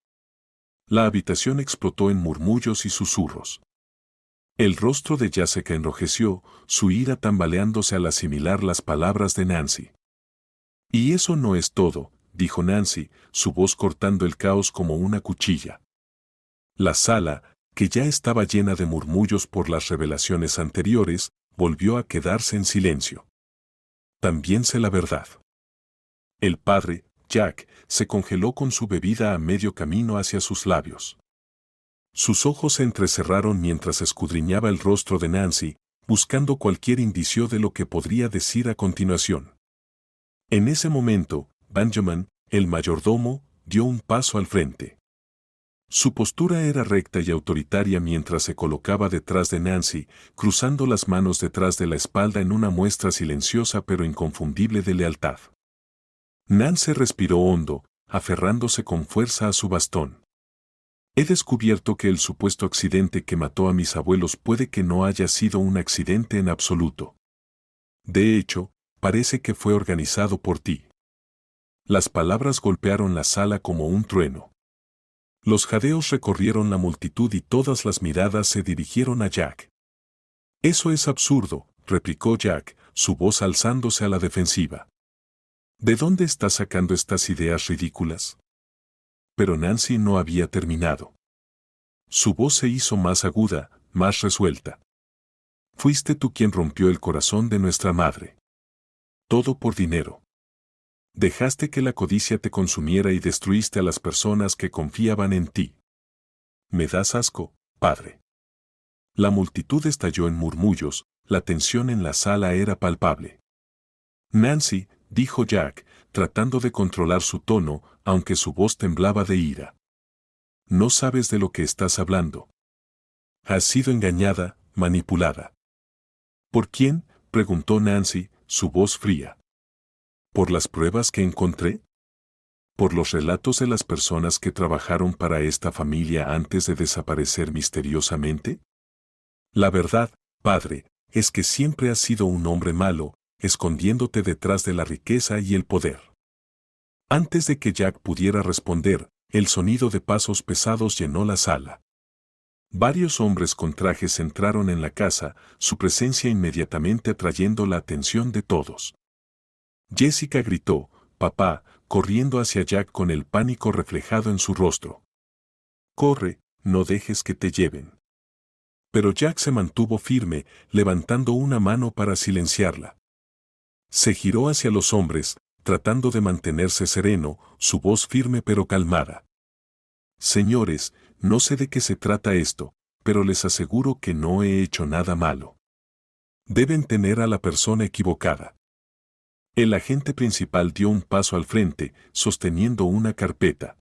La habitación explotó en murmullos y susurros. El rostro de Jessica enrojeció, su ira tambaleándose al asimilar las palabras de Nancy. Y eso no es todo, dijo Nancy, su voz cortando el caos como una cuchilla. La sala, que ya estaba llena de murmullos por las revelaciones anteriores, volvió a quedarse en silencio. También sé la verdad. El padre, Jack, se congeló con su bebida a medio camino hacia sus labios. Sus ojos se entrecerraron mientras escudriñaba el rostro de Nancy, buscando cualquier indicio de lo que podría decir a continuación. En ese momento, Benjamin, el mayordomo, dio un paso al frente. Su postura era recta y autoritaria mientras se colocaba detrás de Nancy, cruzando las manos detrás de la espalda en una muestra silenciosa pero inconfundible de lealtad. Nancy respiró hondo, aferrándose con fuerza a su bastón. He descubierto que el supuesto accidente que mató a mis abuelos puede que no haya sido un accidente en absoluto. De hecho, parece que fue organizado por ti. Las palabras golpearon la sala como un trueno. Los jadeos recorrieron la multitud y todas las miradas se dirigieron a Jack. Eso es absurdo, replicó Jack, su voz alzándose a la defensiva. ¿De dónde estás sacando estas ideas ridículas? Pero Nancy no había terminado. Su voz se hizo más aguda, más resuelta. Fuiste tú quien rompió el corazón de nuestra madre. Todo por dinero. Dejaste que la codicia te consumiera y destruiste a las personas que confiaban en ti. Me das asco, padre. La multitud estalló en murmullos, la tensión en la sala era palpable. Nancy, dijo Jack, tratando de controlar su tono, aunque su voz temblaba de ira. No sabes de lo que estás hablando. Has sido engañada, manipulada. ¿Por quién?, preguntó Nancy, su voz fría. ¿Por las pruebas que encontré? ¿Por los relatos de las personas que trabajaron para esta familia antes de desaparecer misteriosamente? La verdad, padre, es que siempre has sido un hombre malo, escondiéndote detrás de la riqueza y el poder. Antes de que Jack pudiera responder, el sonido de pasos pesados llenó la sala. Varios hombres con trajes entraron en la casa, su presencia inmediatamente atrayendo la atención de todos. Jessica gritó, «Papá», corriendo hacia Jack con el pánico reflejado en su rostro. «Corre, no dejes que te lleven». Pero Jack se mantuvo firme, levantando una mano para silenciarla. Se giró hacia los hombres, tratando de mantenerse sereno, su voz firme pero calmada. «Señores, no sé de qué se trata esto, pero les aseguro que no he hecho nada malo. Deben tener a la persona equivocada». El agente principal dio un paso al frente, sosteniendo una carpeta.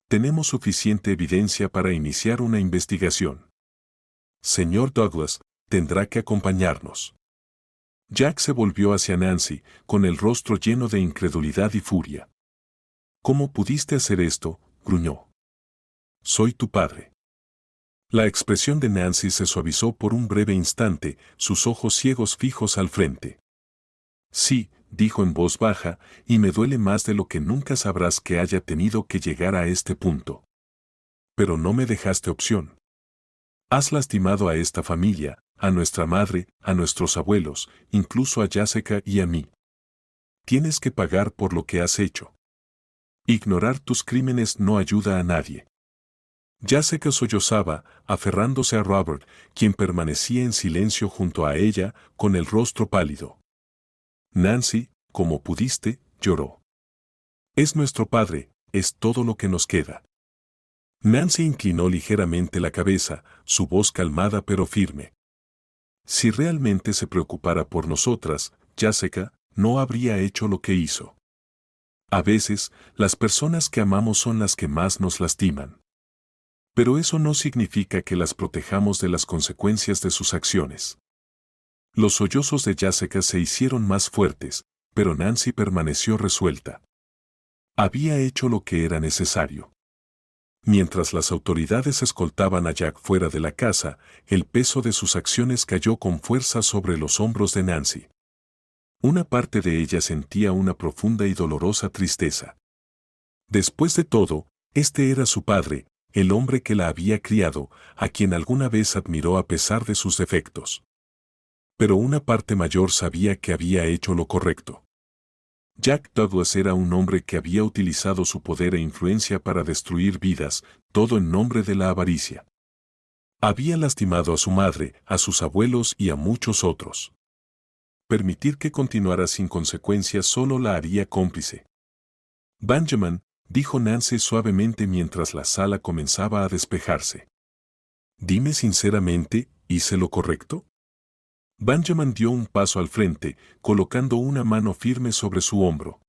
«Tenemos suficiente evidencia para iniciar una investigación. Señor Douglas, tendrá que acompañarnos». Jack se volvió hacia Nancy, con el rostro lleno de incredulidad y furia. «¿Cómo pudiste hacer esto?», gruñó. «Soy tu padre». La expresión de Nancy se suavizó por un breve instante, sus ojos ciegos fijos al frente. «Sí», dijo en voz baja, «y me duele más de lo que nunca sabrás que haya tenido que llegar a este punto. Pero no me dejaste opción. Has lastimado a esta familia, a nuestra madre, a nuestros abuelos, incluso a Jessica y a mí. Tienes que pagar por lo que has hecho. Ignorar tus crímenes no ayuda a nadie». Jessica sollozaba, aferrándose a Robert, quien permanecía en silencio junto a ella, con el rostro pálido. Nancy, como pudiste, lloró. «Es nuestro padre, es todo lo que nos queda. Nancy inclinó ligeramente la cabeza, su voz calmada pero firme. Si realmente se preocupara por nosotras, Jessica, no habría hecho lo que hizo. A veces, las personas que amamos son las que más nos lastiman. Pero eso no significa que las protejamos de las consecuencias de sus acciones. Los sollozos de Jessica se hicieron más fuertes, pero Nancy permaneció resuelta. Había hecho lo que era necesario. Mientras las autoridades escoltaban a Jack fuera de la casa, el peso de sus acciones cayó con fuerza sobre los hombros de Nancy. Una parte de ella sentía una profunda y dolorosa tristeza. Después de todo, este era su padre, el hombre que la había criado, a quien alguna vez admiró a pesar de sus defectos. Pero una parte mayor sabía que había hecho lo correcto. Jack Douglas era un hombre que había utilizado su poder e influencia para destruir vidas, todo en nombre de la avaricia. Había lastimado a su madre, a sus abuelos y a muchos otros. Permitir que continuara sin consecuencias solo la haría cómplice. Benjamin, dijo Nancy suavemente mientras la sala comenzaba a despejarse. Dime sinceramente, ¿hice lo correcto? Benjamin dio un paso al frente, colocando una mano firme sobre su hombro.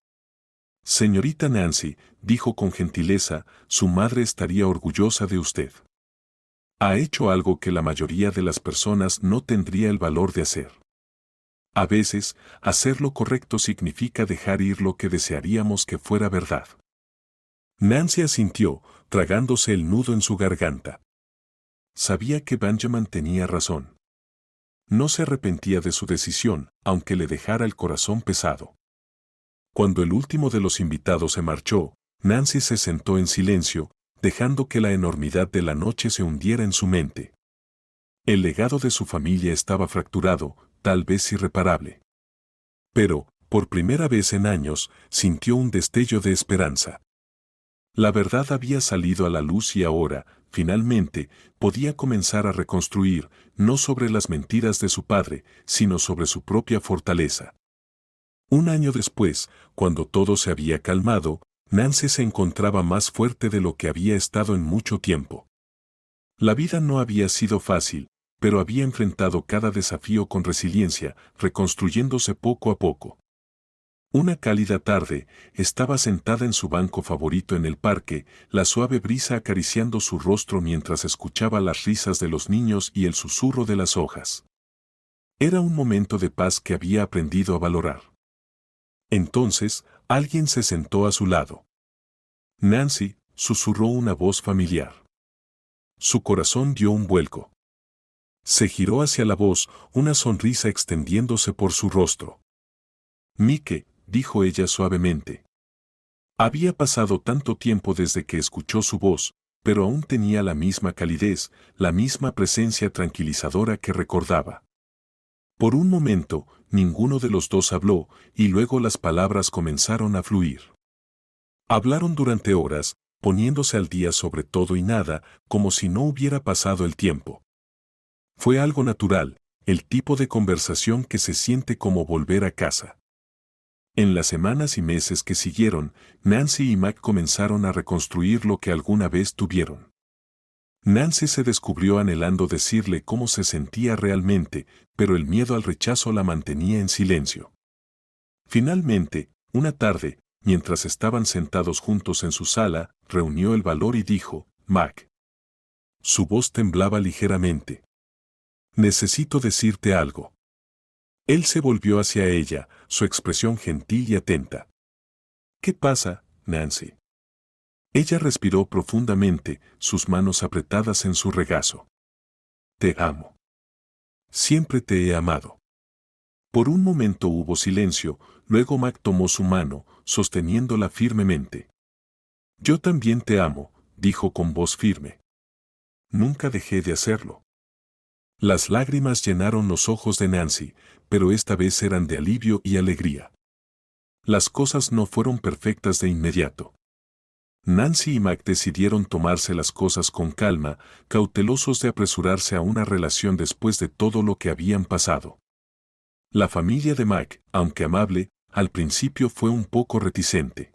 Señorita Nancy, dijo con gentileza, su madre estaría orgullosa de usted. Ha hecho algo que la mayoría de las personas no tendría el valor de hacer. A veces, hacer lo correcto significa dejar ir lo que desearíamos que fuera verdad. Nancy asintió, tragándose el nudo en su garganta. Sabía que Benjamin tenía razón. No se arrepentía de su decisión, aunque le dejara el corazón pesado. Cuando el último de los invitados se marchó, Nancy se sentó en silencio, dejando que la enormidad de la noche se hundiera en su mente. El legado de su familia estaba fracturado, tal vez irreparable. Pero, por primera vez en años, sintió un destello de esperanza. La verdad había salido a la luz y ahora, finalmente, podía comenzar a reconstruir, no sobre las mentiras de su padre, sino sobre su propia fortaleza. Un año después, cuando todo se había calmado, Nancy se encontraba más fuerte de lo que había estado en mucho tiempo. La vida no había sido fácil, pero había enfrentado cada desafío con resiliencia, reconstruyéndose poco a poco. Una cálida tarde, estaba sentada en su banco favorito en el parque, la suave brisa acariciando su rostro mientras escuchaba las risas de los niños y el susurro de las hojas. Era un momento de paz que había aprendido a valorar. Entonces, alguien se sentó a su lado. Nancy, susurró una voz familiar. Su corazón dio un vuelco. Se giró hacia la voz, una sonrisa extendiéndose por su rostro. Mike, dijo ella suavemente. Había pasado tanto tiempo desde que escuchó su voz, pero aún tenía la misma calidez, la misma presencia tranquilizadora que recordaba. Por un momento, ninguno de los dos habló, y luego las palabras comenzaron a fluir. Hablaron durante horas, poniéndose al día sobre todo y nada, como si no hubiera pasado el tiempo. Fue algo natural, el tipo de conversación que se siente como volver a casa. En las semanas y meses que siguieron, Nancy y Mac comenzaron a reconstruir lo que alguna vez tuvieron. Nancy se descubrió anhelando decirle cómo se sentía realmente, pero el miedo al rechazo la mantenía en silencio. Finalmente, una tarde, mientras estaban sentados juntos en su sala, reunió el valor y dijo, Mac. Su voz temblaba ligeramente. Necesito decirte algo. Él se volvió hacia ella, su expresión gentil y atenta. ¿Qué pasa, Nancy? Ella respiró profundamente, sus manos apretadas en su regazo. Te amo. Siempre te he amado. Por un momento hubo silencio, luego Mac tomó su mano, sosteniéndola firmemente. Yo también te amo, dijo con voz firme. Nunca dejé de hacerlo. Las lágrimas llenaron los ojos de Nancy, pero esta vez eran de alivio y alegría. Las cosas no fueron perfectas de inmediato. Nancy y Mac decidieron tomarse las cosas con calma, cautelosos de apresurarse a una relación después de todo lo que habían pasado. La familia de Mac, aunque amable, al principio fue un poco reticente.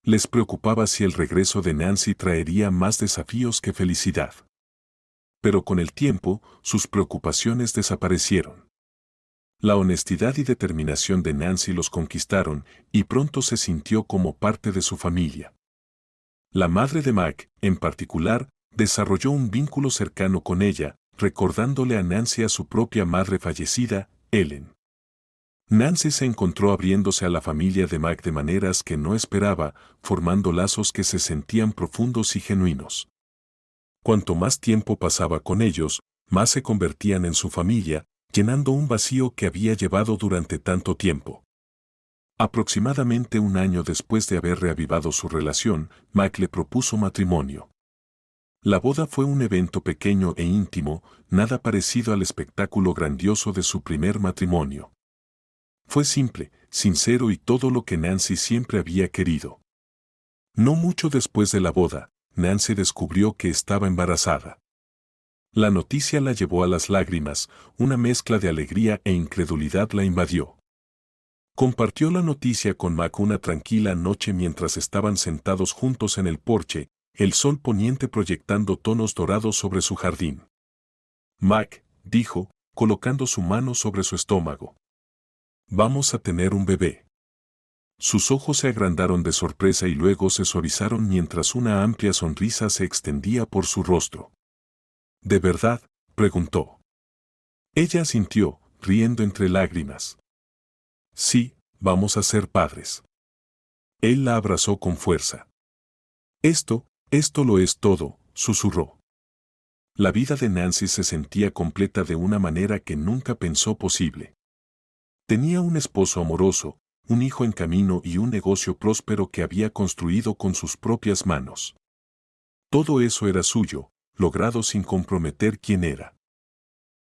Les preocupaba si el regreso de Nancy traería más desafíos que felicidad. Pero con el tiempo, sus preocupaciones desaparecieron. La honestidad y determinación de Nancy los conquistaron y pronto se sintió como parte de su familia. La madre de Mac, en particular, desarrolló un vínculo cercano con ella, recordándole a Nancy a su propia madre fallecida, Ellen. Nancy se encontró abriéndose a la familia de Mac de maneras que no esperaba, formando lazos que se sentían profundos y genuinos. Cuanto más tiempo pasaba con ellos, más se convertían en su familia, llenando un vacío que había llevado durante tanto tiempo. Aproximadamente un año después de haber reavivado su relación, Mac le propuso matrimonio. La boda fue un evento pequeño e íntimo, nada parecido al espectáculo grandioso de su primer matrimonio. Fue simple, sincero y todo lo que Nancy siempre había querido. No mucho después de la boda, Nancy descubrió que estaba embarazada. La noticia la llevó a las lágrimas, una mezcla de alegría e incredulidad la invadió. Compartió la noticia con Mac una tranquila noche mientras estaban sentados juntos en el porche, el sol poniente proyectando tonos dorados sobre su jardín. Mac, dijo, colocando su mano sobre su estómago. Vamos a tener un bebé. Sus ojos se agrandaron de sorpresa y luego se suavizaron mientras una amplia sonrisa se extendía por su rostro. ¿De verdad?, preguntó. Ella asintió, riendo entre lágrimas. Sí, vamos a ser padres. Él la abrazó con fuerza. Esto lo es todo, susurró. La vida de Nancy se sentía completa de una manera que nunca pensó posible. Tenía un esposo amoroso, un hijo en camino y un negocio próspero que había construido con sus propias manos. Todo eso era suyo, logrado sin comprometer quién era.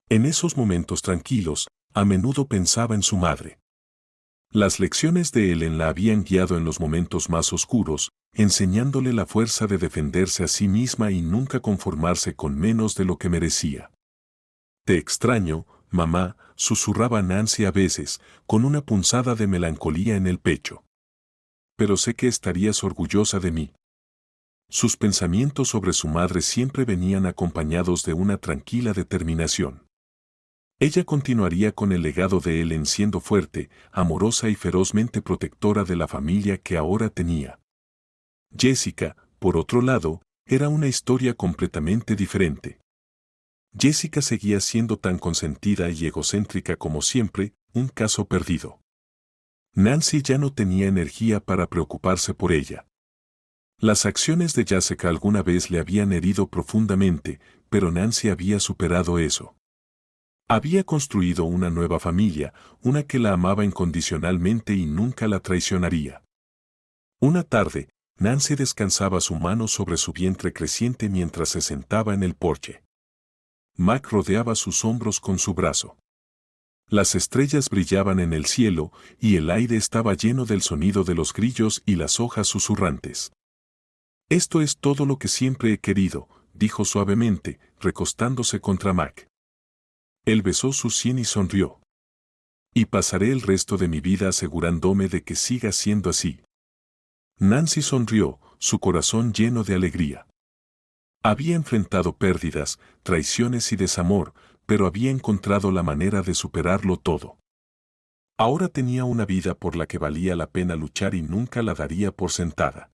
En esos momentos tranquilos, a menudo pensaba en su madre. Las lecciones de Ellen la habían guiado en los momentos más oscuros, enseñándole la fuerza de defenderse a sí misma y nunca conformarse con menos de lo que merecía. Te extraño, mamá, susurraba Nancy a veces, con una punzada de melancolía en el pecho. Pero sé que estarías orgullosa de mí. Sus pensamientos sobre su madre siempre venían acompañados de una tranquila determinación. Ella continuaría con el legado de Ellen siendo fuerte, amorosa y ferozmente protectora de la familia que ahora tenía. Jessica, por otro lado, era una historia completamente diferente. Jessica seguía siendo tan consentida y egocéntrica como siempre, un caso perdido. Nancy ya no tenía energía para preocuparse por ella. Las acciones de Jessica alguna vez le habían herido profundamente, pero Nancy había superado eso. Había construido una nueva familia, una que la amaba incondicionalmente y nunca la traicionaría. Una tarde, Nancy descansaba su mano sobre su vientre creciente mientras se sentaba en el porche. Mac rodeaba sus hombros con su brazo. Las estrellas brillaban en el cielo y el aire estaba lleno del sonido de los grillos y las hojas susurrantes. Esto es todo lo que siempre he querido, dijo suavemente, recostándose contra Mac. Él besó su sien y sonrió. Y pasaré el resto de mi vida asegurándome de que siga siendo así. Nancy sonrió, su corazón lleno de alegría. Había enfrentado pérdidas, traiciones y desamor, pero había encontrado la manera de superarlo todo. Ahora tenía una vida por la que valía la pena luchar y nunca la daría por sentada.